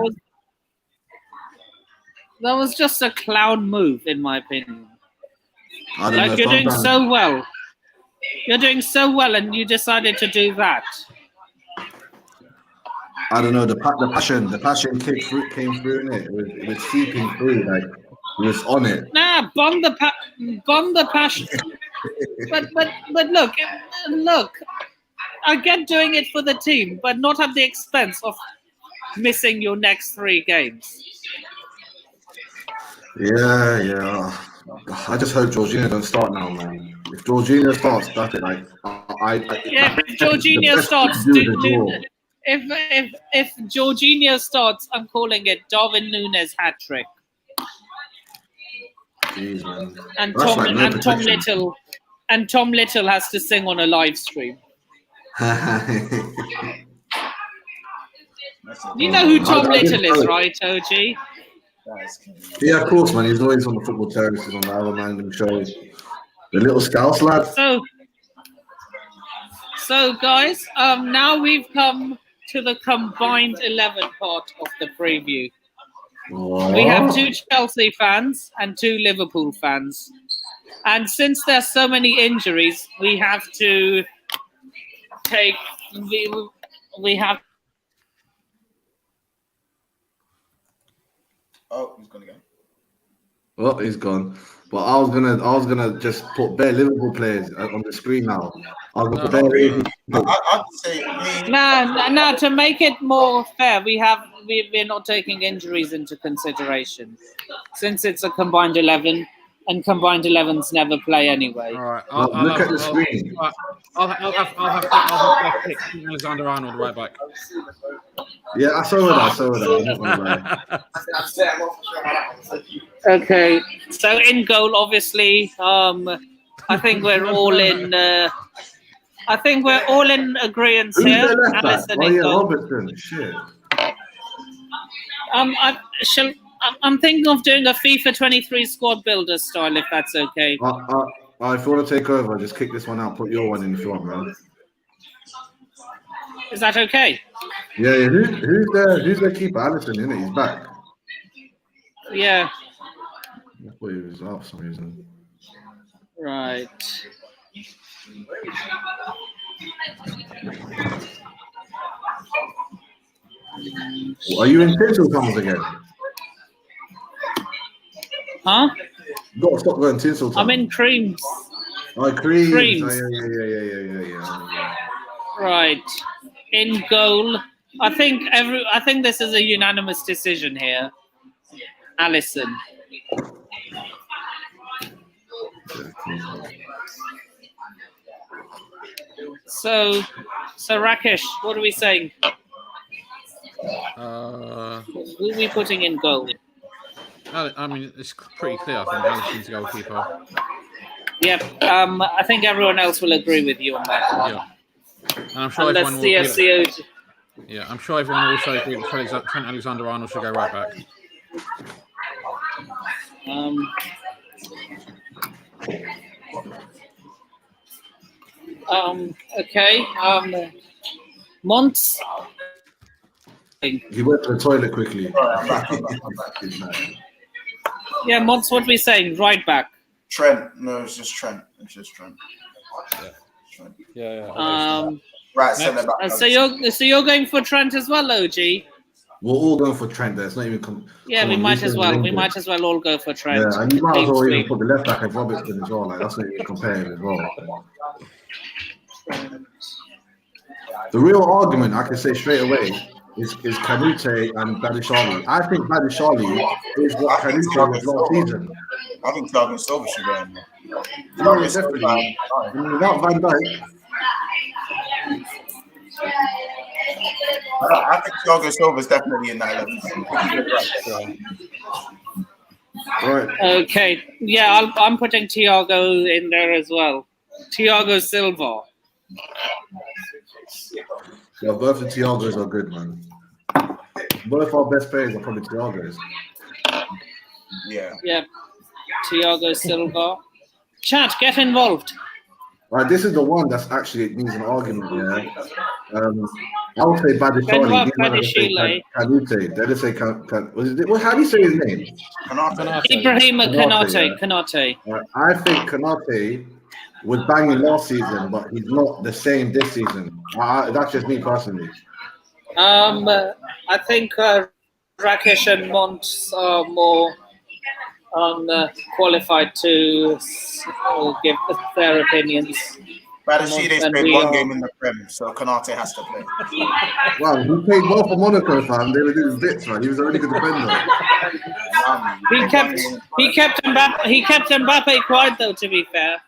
was just a clown move, in my opinion. Like, you're doing so well. You're doing so well, and you decided to do that. I don't know. The passion came through in it. It was seeping through. Like, he was on it. Nah, bomb the passion. but look. I get doing it for the team, but not at the expense of missing your next 3 games. Yeah. I just hope Jorginho don't start now, man. If Jorginho starts, that's it. Like, if Jorginho starts, if Jorginho starts, I'm calling it Darwin Núñez hat trick. Jeez, man. And Tom Little has to sing on a live stream. You know who Tom Little is, right, OG? Yeah, of course, man. He's always on the football terraces on the other random shows. The little Scouse lad. So guys, now we've come to the combined 11 part of the preview. What? We have 2 Chelsea fans and 2 Liverpool fans. And since there's so many injuries, we have to take we have. Oh, he's gonna go. Oh, he's gone. But I was gonna just put bare Liverpool players on the screen now. I'd say no. To make it more fair, we're not taking injuries into consideration, since it's a combined 11, and combined 11s never play anyway. All right, look at the screen. I'll have pick Alexander Arnold right back. Yeah, I saw that. I'm not gonna lie. Okay, so in goal, obviously, I think we're all in. I think we're all in agreement here. Alisson in goal. Robertson. Shit. I'm thinking of doing a FIFA 23 squad builder style, if that's okay. If you want to take over, just kick this one out. Put your one in if you want, man. Is that okay? Yeah. Who's their keeper? Alisson, isn't it? He's back. Yeah. I thought he was out for some reason. Right. Are you in tinsel tunnels again? Huh? You got to stop going tinsel tunnels. I'm in creams. Oh, creams. Creams. Oh, yeah. Right. In goal. I think this is a unanimous decision here. Alisson. So Rakesh, what are we saying? Who are we putting in goal? I mean, it's pretty clear. I think Alisson's goalkeeper. Yep. I think everyone else will agree with you on that. Yeah. And I'm sure everyone will. Yeah, I'm sure everyone will also agree that Trent Alexander-Arnold should go right back. Okay. Monts. He went to the toilet quickly. I'm back. Yeah, Monts. What are we saying? Right back. Trent. No, it's just Trent. Yeah. Trent. Yeah. Right, centre back. So you're going for Trent as well, OG? We're all going for Trent. There's not even. We might as well. We might as well all go for Trent. Yeah, and you might as well even put the left back as Robertson as well. Like that's not even compared as well. The real argument I can say straight away is Kanute and Badishali. I think Badishali is what Kanute was last season. I think Thiago Silva should go in. No, definitely. Without Van Dijk. I think Thiago Silva is definitely in that 11. Right. Okay. Yeah, I'm putting Thiago in there as well. Thiago Silva. Yeah, both the Thiagos are good, man. Both our best players are probably Thiagos. Yeah. Thiago Silva. Chat, get involved. Right, this is the one that's actually needs an argument. Yeah. I would say Badishali. Kanute. They just say how do you say his name? Ibrahim Kanate. I think Kanate was banging last season, but he's not the same this season. That's just me personally. I think Rakesh and Mont are more qualified to give their opinions. Badashide's played one game in the Prem, so Kanate has to play. Wow, he played well for Monaco, fam. They were doing bits, man. He was a really good defender. He kept Mbappe quiet, though. To be fair.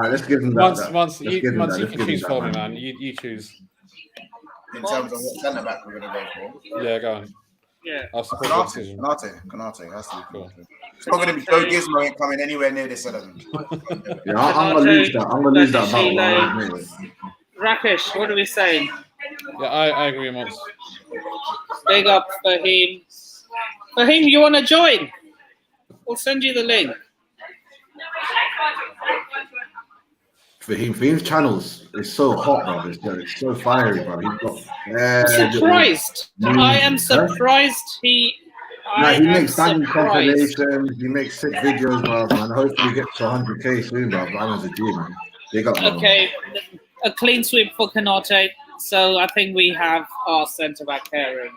Let's give him that. Once you can choose for me, man. You choose. In terms of what centre back we're going to go for. Yeah, go on. Yeah. I'll support your decision. Kanate. That's the cool. It's not going to be Joe Gizmo ain't coming anywhere near this 11. Yeah, I'm going to lose that. I'm going to lose that battle. Rakesh, what are we saying? Yeah, I agree, Mons. Big up Fahim. Fahim, you want to join? We'll send you the link. Fahim's channels is so hot, bro. It's so fiery, bro. I'm surprised. I am surprised he makes banging compilations. He makes sick videos, bro. And hopefully he gets to 100k soon, bro. I'm as a G, man. Big up, okay, a clean sweep for Kanate. So I think we have our centre back pairing.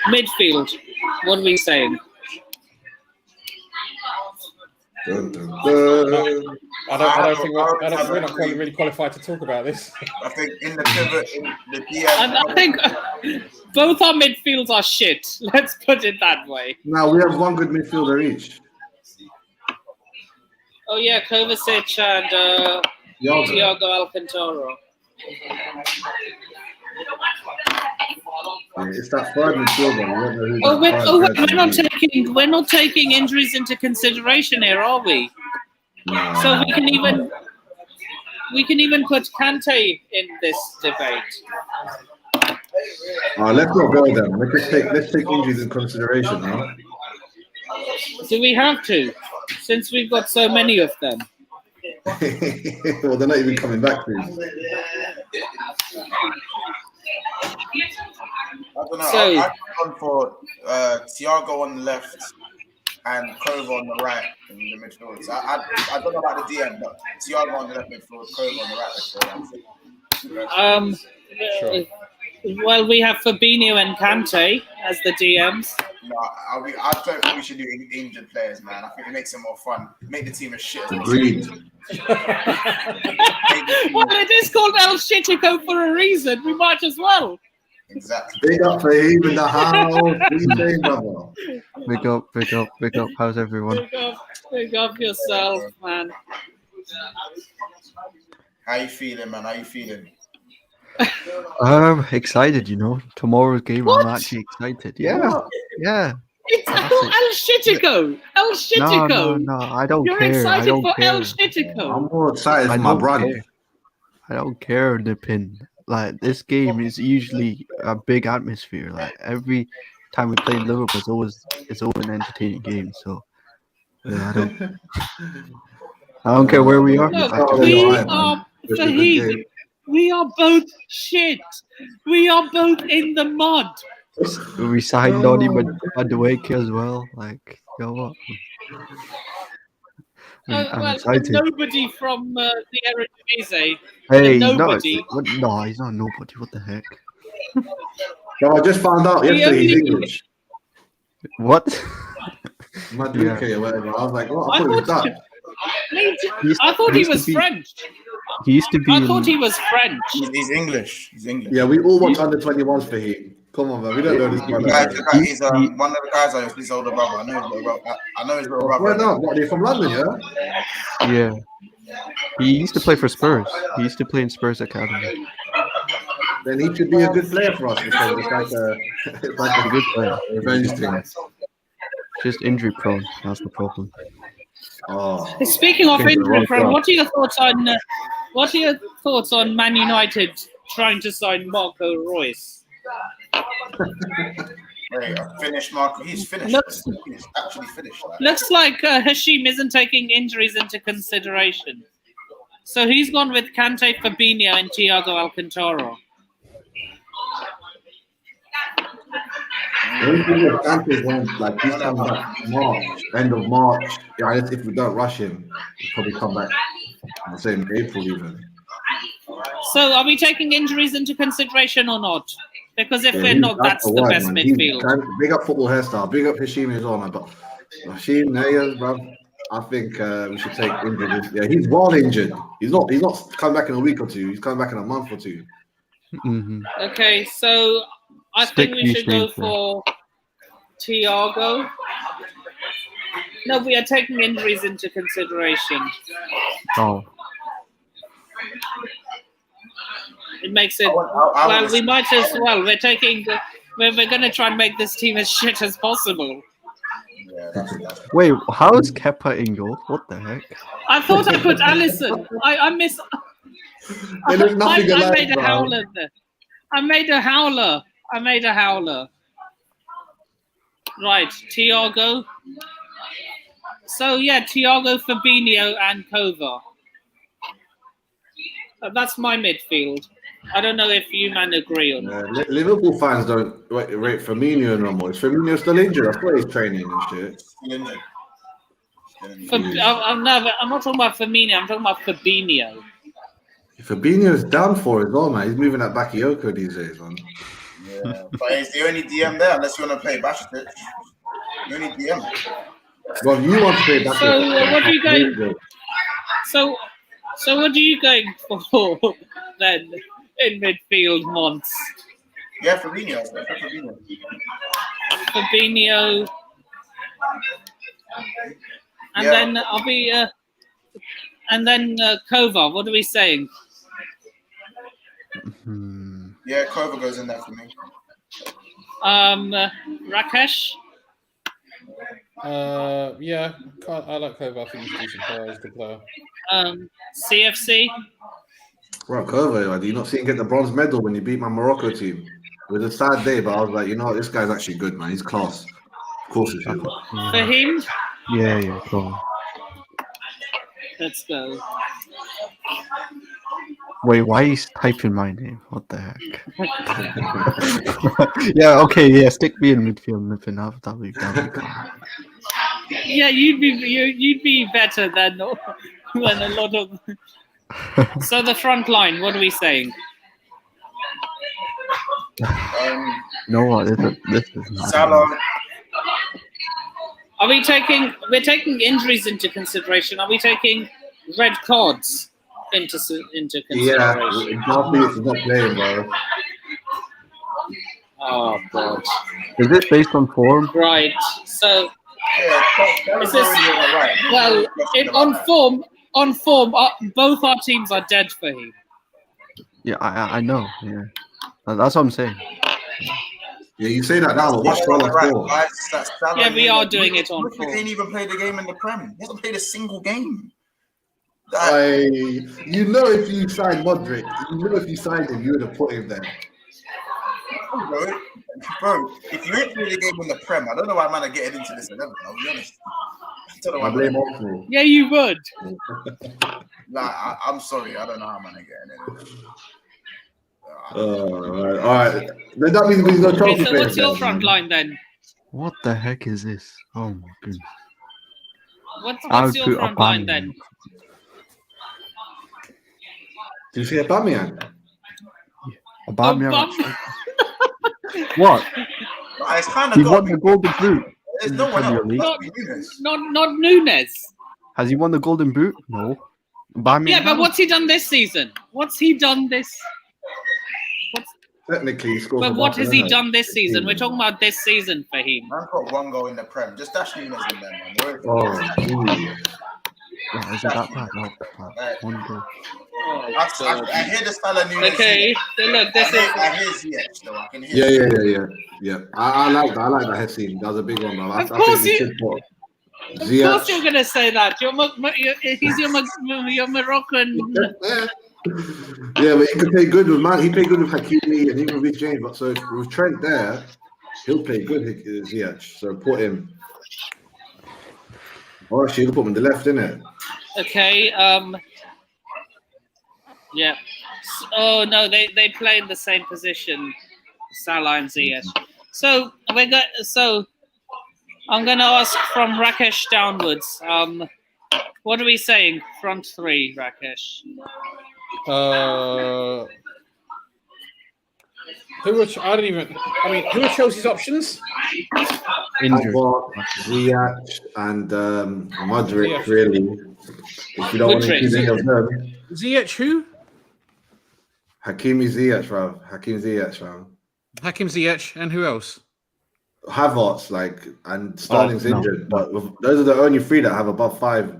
Midfield. What are we saying? I don't think we're not really qualified to talk about this. I think in the pivot, in the DM. I think both our midfields are shit. Let's put it that way. Now we have one good midfielder each. Oh yeah, Kovacic and Thiago Alcantara. Yeah, it's that third midfielder. We're not taking injuries into consideration here, are we? No. So we can even put Kante in this debate. Let's not go then. Let's take injuries in consideration, huh? Do we have to? Since we've got so many of them. Well, they're not even coming back, please. I don't know. I've gone for Thiago on the left and Kova on the right in the midfield. So I don't know about the DM, but Thiago on the left midfield, Kova on the right midfield. Sure. Well, we have Fabinho and Kante as the DMs. No, I don't think we should do injured players, man. I think it makes it more fun. Make the team as shit. Agreed. Well, it is called El Shitico for a reason. We might as well. Exactly. Big up for him in the house. What are you saying, brother? Big up. How's everyone? Big up yourself, man. How you feeling, man? How you feeling? Excited, tomorrow's game. What? I'm actually excited. Yeah. It's El Shitico. El Shitico. No, I don't You're care. excited I don't for care. El Shitico. I'm more excited for I my don't brother. care. I don't care, Nipin. Like, this game is usually a big atmosphere. Like, every time we play Liverpool, it's always an entertaining game. So yeah, I don't care where we are. Look, I we alright, man. are It's a good Fahid. game. We are both shit. We are both in the mud. We signed Donny Madueke as well. Like, you know what? I'm Well, excited. the nobody from the Eredivisie. Hey, the he's not. nobody. No, he's not nobody. What the heck? No, I just found out yesterday he's only- English. What? Madueke or whatever. I was like, what? I I thought he was thought- Dutch. I thought he used to was be- French. He used to be. I thought he was French. He's English. He's English. Yeah, we all watch under 21s for him. Come on, man. We don't know this brother. He's one of the guys I his older brother. I know his little brother. Where now? What, are they from London, yeah? Yeah. He used to play for Spurs. He used to play in Spurs Academy. Then he should be a good player for us because it's like a Good player. revenge thing. Just injury prone. That's the problem. Oh, Speaking of Okay, injury well prone, done. what are your thoughts on Man United trying to sign Marco Reus? Wait, finished Marco. He's finished. Looks- He's actually finished. Like. Looks like Hashim isn't taking injuries into consideration. So he's gone with Kante, Fabinho, and Thiago Alcantara. the only thing with Kante is when like he's coming back March, end of March. Yeah, I guess if we don't rush him, he'll probably come back. I'm saying April even. So are we taking injuries into consideration or not? Because if Yeah, we're not, that's the word, best man. midfield. Big up football hairstyle. Big up Hashim as well, man. But Hashim, Nayas, bro. I think we should take injured. Yeah, he's well injured. He's not come back in a week or two. He's coming back in a month or two. Mm-hmm. Okay, so I think we Stick should go these for Thiago. No, we are taking injuries into consideration. Oh, It makes it. I Well, would- we might as well. We're going to try and make this team as shit as possible. Yeah, that's wait. How is Kepa in goal? What the heck? I thought I put Allison. I miss. They look nothing I alike, made a bro. howler there. I made a howler. Right, Thiago. So yeah, Thiago, Fabinho, and Kova. That's my midfield. I don't know if you man agree or not. Liverpool fans don't rate Firmino no more. Is Firmino still injured? I thought he's training and shit. still injured. Still injured. I'm not talking about Firmino. I'm talking about Fabinho. Fabinho's down for as well, man. He's moving at Bakayoko these days, man. Yeah, but he's the only DM there unless you want to play Bashkir. The only DM. Well, you want to play Bakayoko. So what are you going? So what are you going for then in midfield, Mons? Yeah, Fabinho. Fabinho. Fabinho, and Yeah. then I'll be, and then Kova. What are we saying? Hmm. Yeah, Kova goes in there for me. Rakesh. Yeah, I like Kova. I think he's a decent player. He's a good player. CFC. Bro, Kova, do you not see him get the bronze medal when he beat my Morocco team? It was a sad day, but I was like, you know what, this guy's actually good, man. He's class. Of course he's good. For him, Yeah, go on. let's go. Wait, why is typing my name? What the heck? Yeah, okay, yeah, stick me in midfield, Nipin. That'll be cool. Yeah, you'd be better than a lot of. So the front line. What are we saying? No, what? This is not. Salah. Are we taking? We're taking injuries into consideration. Are we taking red cards into Yeah, consideration? Garfield is not playing, bro. Oh God! Is it based on form? Right. So Yeah, Is this- right. well, on form, both our teams are dead for him. Yeah, I know. Yeah, that's what I'm saying. Yeah, you say that now, but watch Salah on the Salah right, score. guys. That's Salah. Yeah, we are doing it on Mudryk four. ain't even played a game in the Prem. He hasn't played a single game. You know, if you signed Modric, if you signed him, you would have put him there. Bro, if you ain't played a game in the Prem, I don't know why man are getting into this 11. I'll be honest. I don't know why I blame Arsenal. Yeah, you would. I'm sorry. I don't know how man are getting in. All right. Then that means he's no Okay, Chelsea so player what's your there, front man. line then? What the heck is this? Oh my goodness. What's your front line then? Did you see Aubameyang? Aubameyang. What? It's kind He of won the Golden Boot. There's in no the one Premier else. League. Not Nunes. Has he won the Golden Boot? No. Aubameyang Yeah, but has. what's he done this season? Technically, he scored. But for what has he Barcelona. done this season? We're talking about this season for him. Man got one goal in the Prem. Just dash Nunes in there, man. Oh, geez. Wow, is it that bad? Oh, crap. One goal. I hear the Salah Nunes. Okay, so look, this is. I hear Ziyech, though. I can hear. Yeah. I like that. I like that head scene. That was a big one, bro. Of course you. Of course you're gonna say that. He's your Moroccan. Yeah, but he could play good with man. He played good with Hakimi and even with James. But so with Trent there, he'll play good. Ziyech. So put him. Oh, actually, you can put him in the left, innit? Okay. Yeah. Oh no, they play in the same position, Salah and Ziyech. So I'm gonna ask from Rakesh downwards. What are we saying? Front three, Rakesh. Who are Chelsea's options? Injured. Ziyech and Modric, Ziyech. really. If you don't want to include any of them. Ziyech who? Hakimi Ziyech, bro. Hakim Ziyech, and who else? Havertz, and Sterling's injured, but those are the only three that have above 5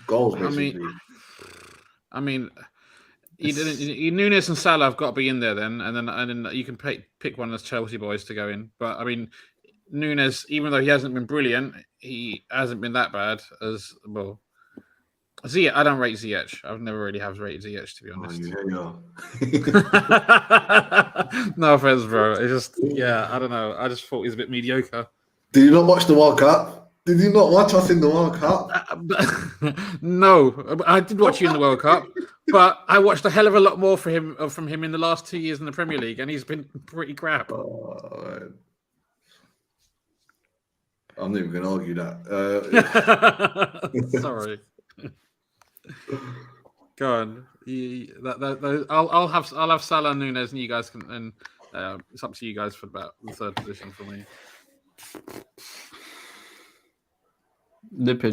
goals, basically. I mean, Nunes and Salah have got to be in there then, and then you can pick one of those Chelsea boys to go in. But I mean, Nunes, even though he hasn't been brilliant, he hasn't been that bad as well. Ziyech, I don't rate Ziyech. I've never really have rated Ziyech, to be honest. No offense, bro. It's just, I don't know. I just thought he was a bit mediocre. Did you not watch the World Cup? Did you not watch us in the World Cup? No, I did watch you in the World Cup, but I watched a hell of a lot more from him in the last 2 years in the Premier League, and he's been pretty crap. Oh, I'm not even going to argue that. Sorry. Go on. I'll have Salah and Nunes, and you guys can. And it's up to you guys for about the third position for me.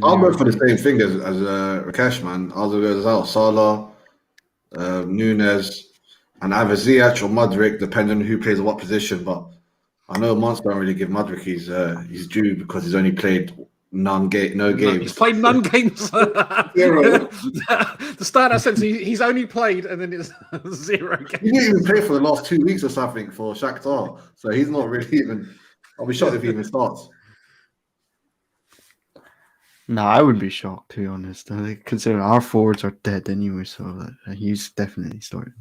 I'll go for the same thing as Rakesh, man. I'll go as well. Salah, Nunes, and either Ziyech or Modric, depending on who plays what position. But I know Mons don't really give Modric his due because he's only played no games. He's played none games. Zero. The start that sentence, he's only played, and then it's 0 games. He didn't even play for the last 2 weeks or something for Shakhtar, so he's not really even. I'll be shocked if he even starts. No, I would be shocked, to be honest. Considering our forwards are dead anyway, so he's definitely starting.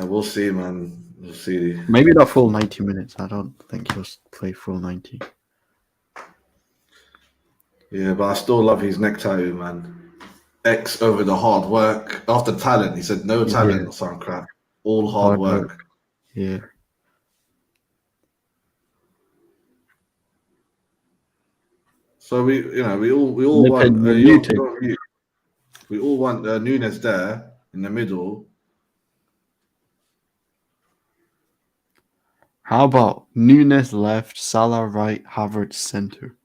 We'll see, man. We'll see. Maybe not full 90 minutes. I don't think he'll play full 90. Yeah, but I still love his necktie, man. X over the hard work. After talent, he said no talent or some crap. All hard work. Yeah. So we all want we all want Nunes there in the middle. How about Nunes left, Salah right, Havertz center?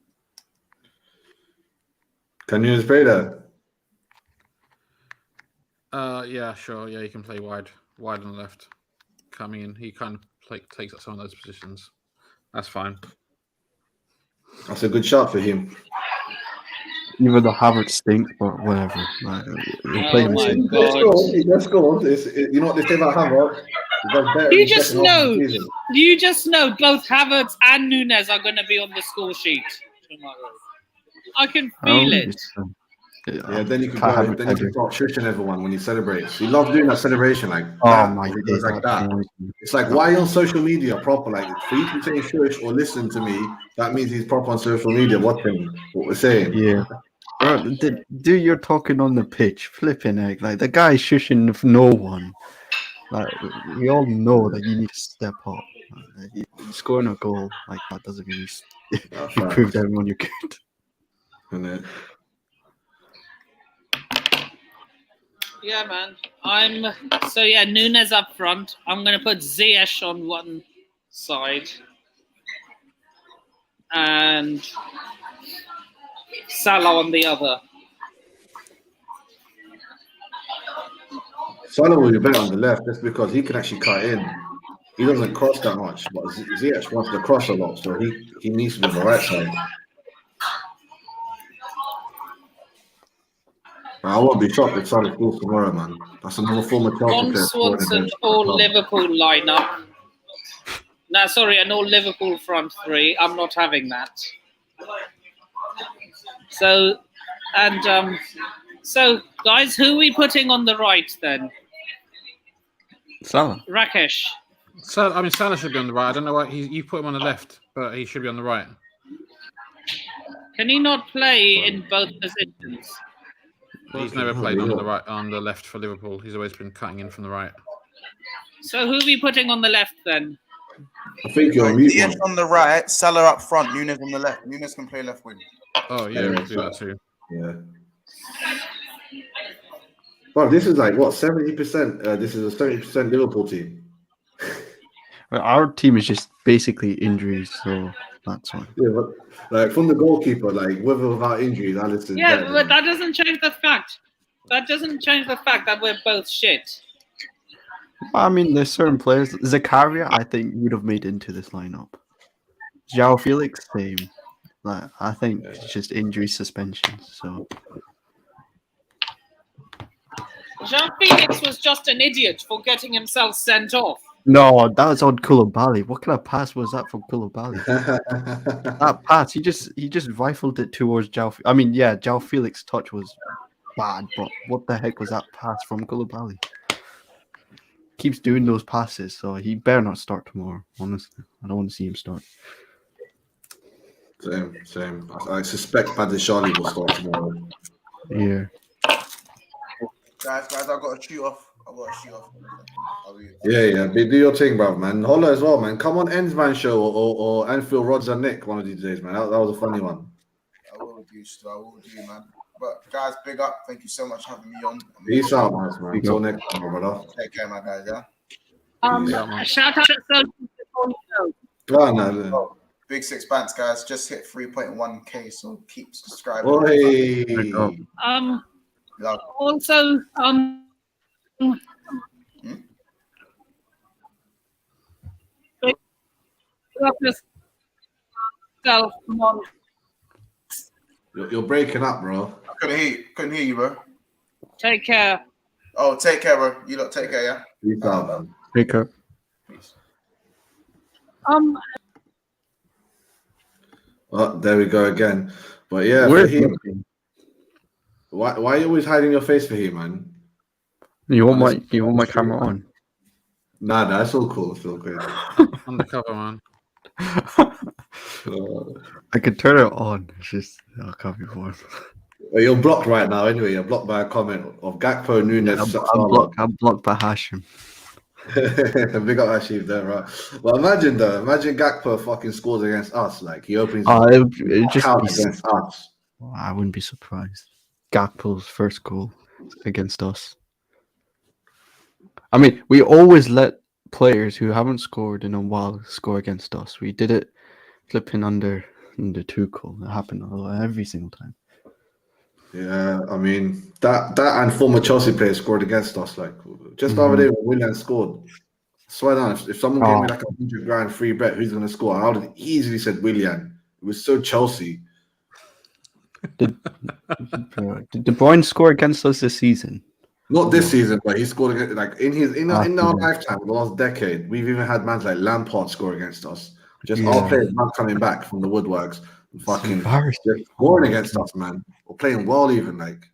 Can Nunes play there? Yeah, sure. Yeah, he can play wide on the left. Coming in, he kind of takes up some of those positions. That's fine. That's a good shot for him. Even though Havertz stinks, but whatever. Like, we'll play him my soon. Let's God. go. Let's go. You know what they say about Havertz? He does better in You the just second half of the know. season. You just know both Havertz and Nunes are going to be on the score sheet tomorrow. I can feel it. Yeah, then you can Can't go. have Then it you can start shushing everyone when he celebrates. He loves doing that celebration, like Oh that. my When he days, goes like that that. annoys me. It's like, why on social media proper? Like, for you to say shush or listen to me, that means he's proper on social media watching what we're saying. Yeah. Bro, dude, you're talking on the pitch, flipping egg. Like, the guy's shushing no one. Like, we all know that you need to step up. You scoring a goal like that doesn't mean you proved everyone you're good. And then, Yeah, man. Nunes up front. I'm going to put Ziyech on one side and Salah on the other. Salah will be better on the left just because he can actually cut in. He doesn't cross that much, but Ziyech wants to cross a lot, so he needs to be on the right side. I won't be shocked if Salah scores tomorrow, man. That's another former Chelsea John player scoring Swanson, against the all club. Liverpool lineup. No, sorry, an all Liverpool front three. I'm not having that. So, guys, who are we putting on the right then? Salah. Rakesh. Salah should be on the right. I don't know why you put him on the left, but he should be on the right. Can he not play in both positions? He's never played on the left for Liverpool. He's always been cutting in from the right. So who are we putting on the left then? I think you're on mute. Ziyech on the right, Salah up front, Nunes on the left. Nunes can play left wing. Oh yeah, we'll do that too. Yeah. But this is like what 70%. This is a 70% Liverpool team. Well, our team is just basically injuries, so that's why. Yeah, but like from the goalkeeper, like with or without injuries, Alisson's Yeah, better. but that doesn't change the fact. That doesn't change the fact that we're both shit. I mean, there's certain players. Zakaria, I think, would have made into this lineup. João Felix, same. Like, I think it's just injury suspensions. So Jean Felix was just an idiot for getting himself sent off. no, that was on Koulibaly. What kind of pass was that from Koulibaly? That pass, he just rifled it towards João. I mean, yeah, João Felix's touch was bad, but what the heck was that pass from Koulibaly? Keeps doing those passes, so he better not start tomorrow. Honestly, I don't want to see him start. Same. I suspect Padishali will start tomorrow. Yeah. Guys, I've got to shoot off. Yeah. Do your thing, bro, man. Holla as well, man. Come on, Ensman show or Anfield Rods and Nick one of these days, man. That was a funny one. I will do, man. But guys, big up. Thank you so much for having me on. Peace out, man. Until next time, brother. Take care, my guys. Yeah. Shout out to Oh, Big Six Bands, guys. Just hit 3.1k, so keep subscribing. Love. Also, yourself, come on. You're breaking up, bro. I couldn't hear you, bro. Take care. Oh, take care, bro. You lot take care, yeah? Peace out, man. Take care. Peace. Oh, there we go again. But yeah, Where's Fahim, why are you always hiding your face, Fahim, man? You want my camera on? Nah, it's all cool. It's all good. Undercover, man. I could turn it on. It's just I can't be bored. Well, you're blocked right now. Anyway, you're blocked by a comment of Gakpo Nunes. I'm blocked by Hashim. Big up Hashim there, right? Well, imagine Gakpo fucking scores against us. Like he opens it just count be, against us. I wouldn't be surprised. Gakpo's first goal against us. I mean, we always let players who haven't scored in a while score against us. We did it flipping under Tuchel. It happened every single time. Yeah, I mean that and former Chelsea players scored against us. Like just the other day when Willian scored. I swear down, if someone gave me like $100,000 free bet, who's gonna score? I would have easily said Willian. It was so Chelsea. Did De Bruyne score against us this season? Not this season, but he scored against, like in our Yeah. lifetime, the last decade. We've even had mans like Lampard score against us. Just Yeah. our players not coming back from the woodworks, and fucking embarrassing. just scoring against us, man. Or playing well, even like.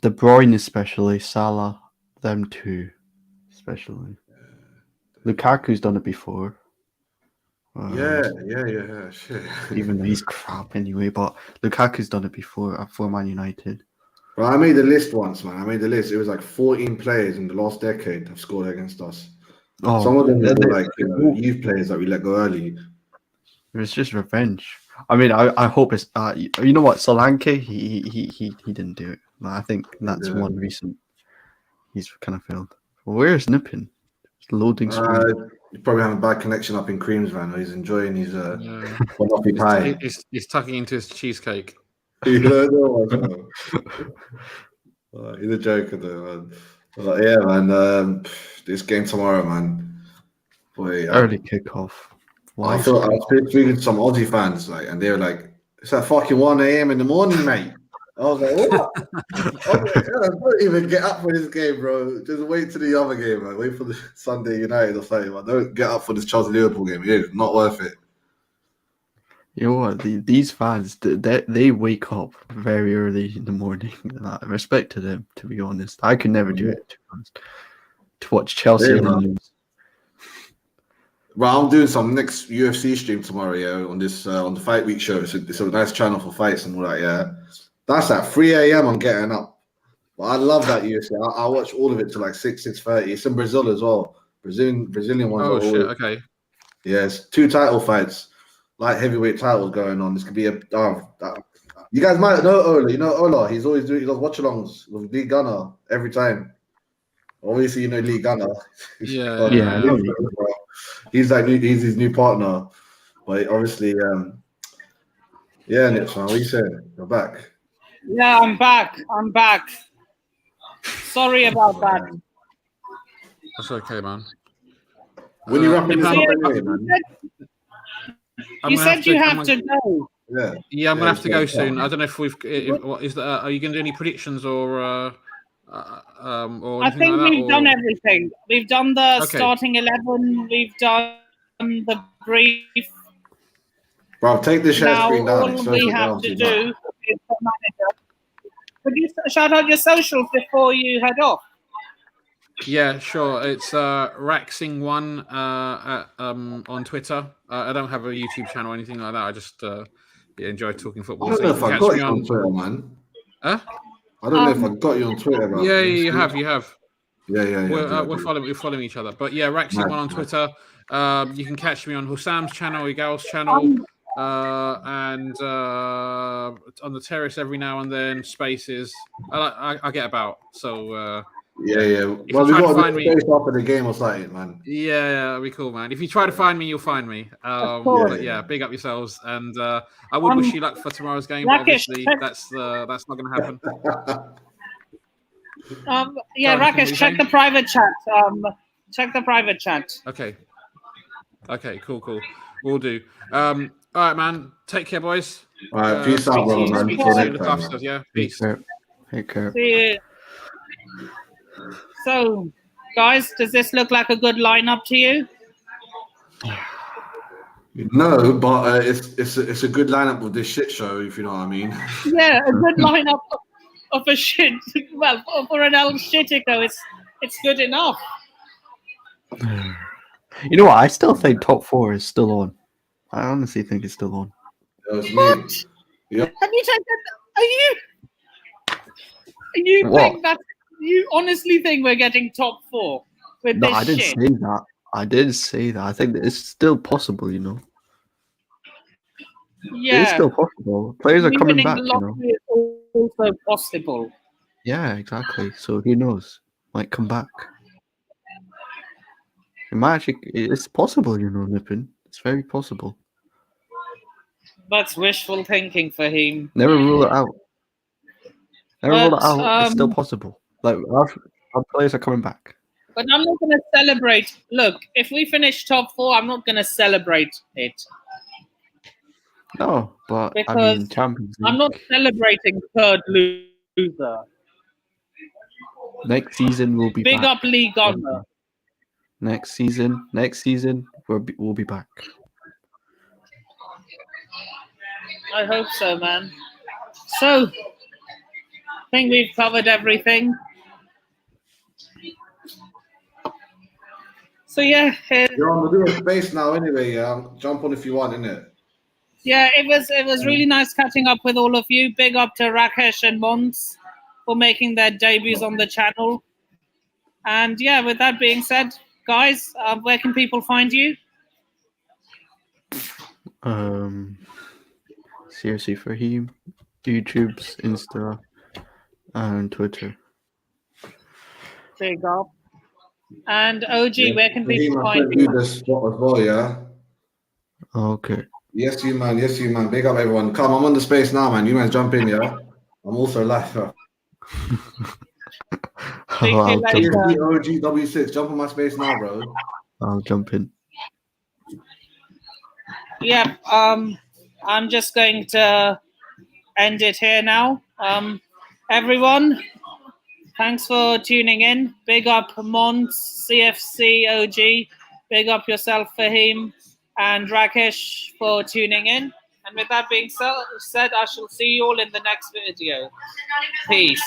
De Bruyne, especially Salah, them two, especially. Lukaku's done it before. Yeah. Shit. Even though he's crap anyway, but Lukaku's done it before for Man United. But I made the list once, man. I made the list. It was like 14 players in the last decade have scored against us. Oh, some of them were like youth players that we let go early. It's just revenge. I mean, I hope it's. You know what, Solanke, he didn't do it. I think that's one reason he's kind of failed. Where's Nippin? Loading screen. He's probably having a bad connection up in Creams, man. He's enjoying his one-offy pie. He's tucking into his cheesecake. You know, he's a joker, though, man. But yeah, man. This game tomorrow, man. Boy, Early kickoff. I was speaking to some Aussie fans, like, and they were like, "It's at fucking 1 a.m. in the morning, mate." I was like, "What?" Don't even get up for this game, bro. Just wait till the other game, man. Wait for the Sunday United or something. Man. Don't get up for this Chelsea Liverpool game. It is not worth it. You know what? These fans, they wake up very early in the morning. I respect to them, to be honest. I could never do it, to be honest. To watch Chelsea and lose. Well, I'm doing some next UFC stream tomorrow, yeah, on this on the Fight Week show. It's a nice channel for fights and all that, yeah. That's at 3 a.m. I'm getting up. But I love that UFC. I watch all of it till like 6:30. It's in Brazil as well. Brazilian ones. Oh shit! Okay. Yeah, it's 2 title fights, light heavyweight titles going on. This could be a. You guys might know Ola. You know Ola. He does watch-alongs with Lee Gunner every time. Obviously, you know Lee Gunner. Yeah. He's his new partner, but obviously, Nips, man, what are you saying? You're back. Yeah, I'm back. Sorry about that. That's okay, man. When you wrapping this up anyway, man? You said you have to go. Yeah, I'm gonna have to go soon. I don't know if we've. What is that? Are you gonna do any predictions or I think we've done everything. We've done the starting 11. We've done the brief. Bro, take the share screen down. All we have to do is the manager. Could you shout out your socials before you head off? Yeah, sure. It's Raxing1 on Twitter. I don't have a YouTube channel or anything like that. I just enjoy talking football. I don't know if I got you on Twitter, man. Huh? I don't know if I got you on Twitter. Bro. Yeah, you have. Yeah. We're following each other. But yeah, Raxing1 on Twitter. You can catch me on Hussam's channel, Igal's channel, and on the terrace every now and then. Spaces. I get about. So yeah. Well, we got to find me after the game or something, man. Yeah, that'd be cool, man. If you try to find me, you'll find me. But yeah, big up yourselves, and I would wish you luck for tomorrow's game. But obviously, that's not going to happen. Rakesh, check the private chat. Check the private chat. Okay, cool. We'll do. All right, man. Take care, boys. All right, peace out, brother, man. Look after yourself, yeah. Peace. Take care. See you. So, guys, does this look like a good lineup to you? No, but it's a good lineup with this shit show, if you know what I mean. Yeah, a good lineup of a shit. Well, for an El Shitico, it's good enough. You know what? I still think top 4 is still on. I honestly think it's still on. What? Yep. Have you taken? Think that? You honestly think we're getting top 4 with this shit? No, I didn't say that. I did say that. I think that it's still possible, you know. Yeah. It's still possible. Players are coming back, you know. Is also possible. Yeah, exactly. So who knows? Might come back. It might actually. It's possible, you know, Nippin. It's very possible. That's wishful thinking for him. Never rule it out. It's still possible. Like our players are coming back. But I'm not going to celebrate. Look, if we finish top 4, I'm not going to celebrate it. No, but I because mean Champions I'm not League. celebrating third loser. Next season we'll be Big back. up League Honor. Next season we'll be back. I hope so, man. So, I think we've covered everything. So yeah, You're on the doing space now anyway. Yeah, jump on if you want, innit? yeah, it was really nice catching up with all of you. Big up to Rakesh and Mons for making their debuts on the channel. And yeah, with that being said, guys, where can people find you? Seriously for him, YouTube's, Insta, and Twitter. Big up. And OG, Yeah. where can For him, people I find sent you you? the spot as well, yeah? Okay. Yes, you man. Yes, you man. Big up everyone. Come, I'm on the space now, man. You man jump in, yeah? I'm also live. Speak to you I'll jump in. later. ESG OG W6. Jump on my space now, bro. I'll jump in. Yeah, I'm just going to end it here now. Everyone, thanks for tuning in. Big up Mons, CFC OG. Big up yourself, Fahim, and Rakesh for tuning in. And with that being said, I shall see you all in the next video. Peace.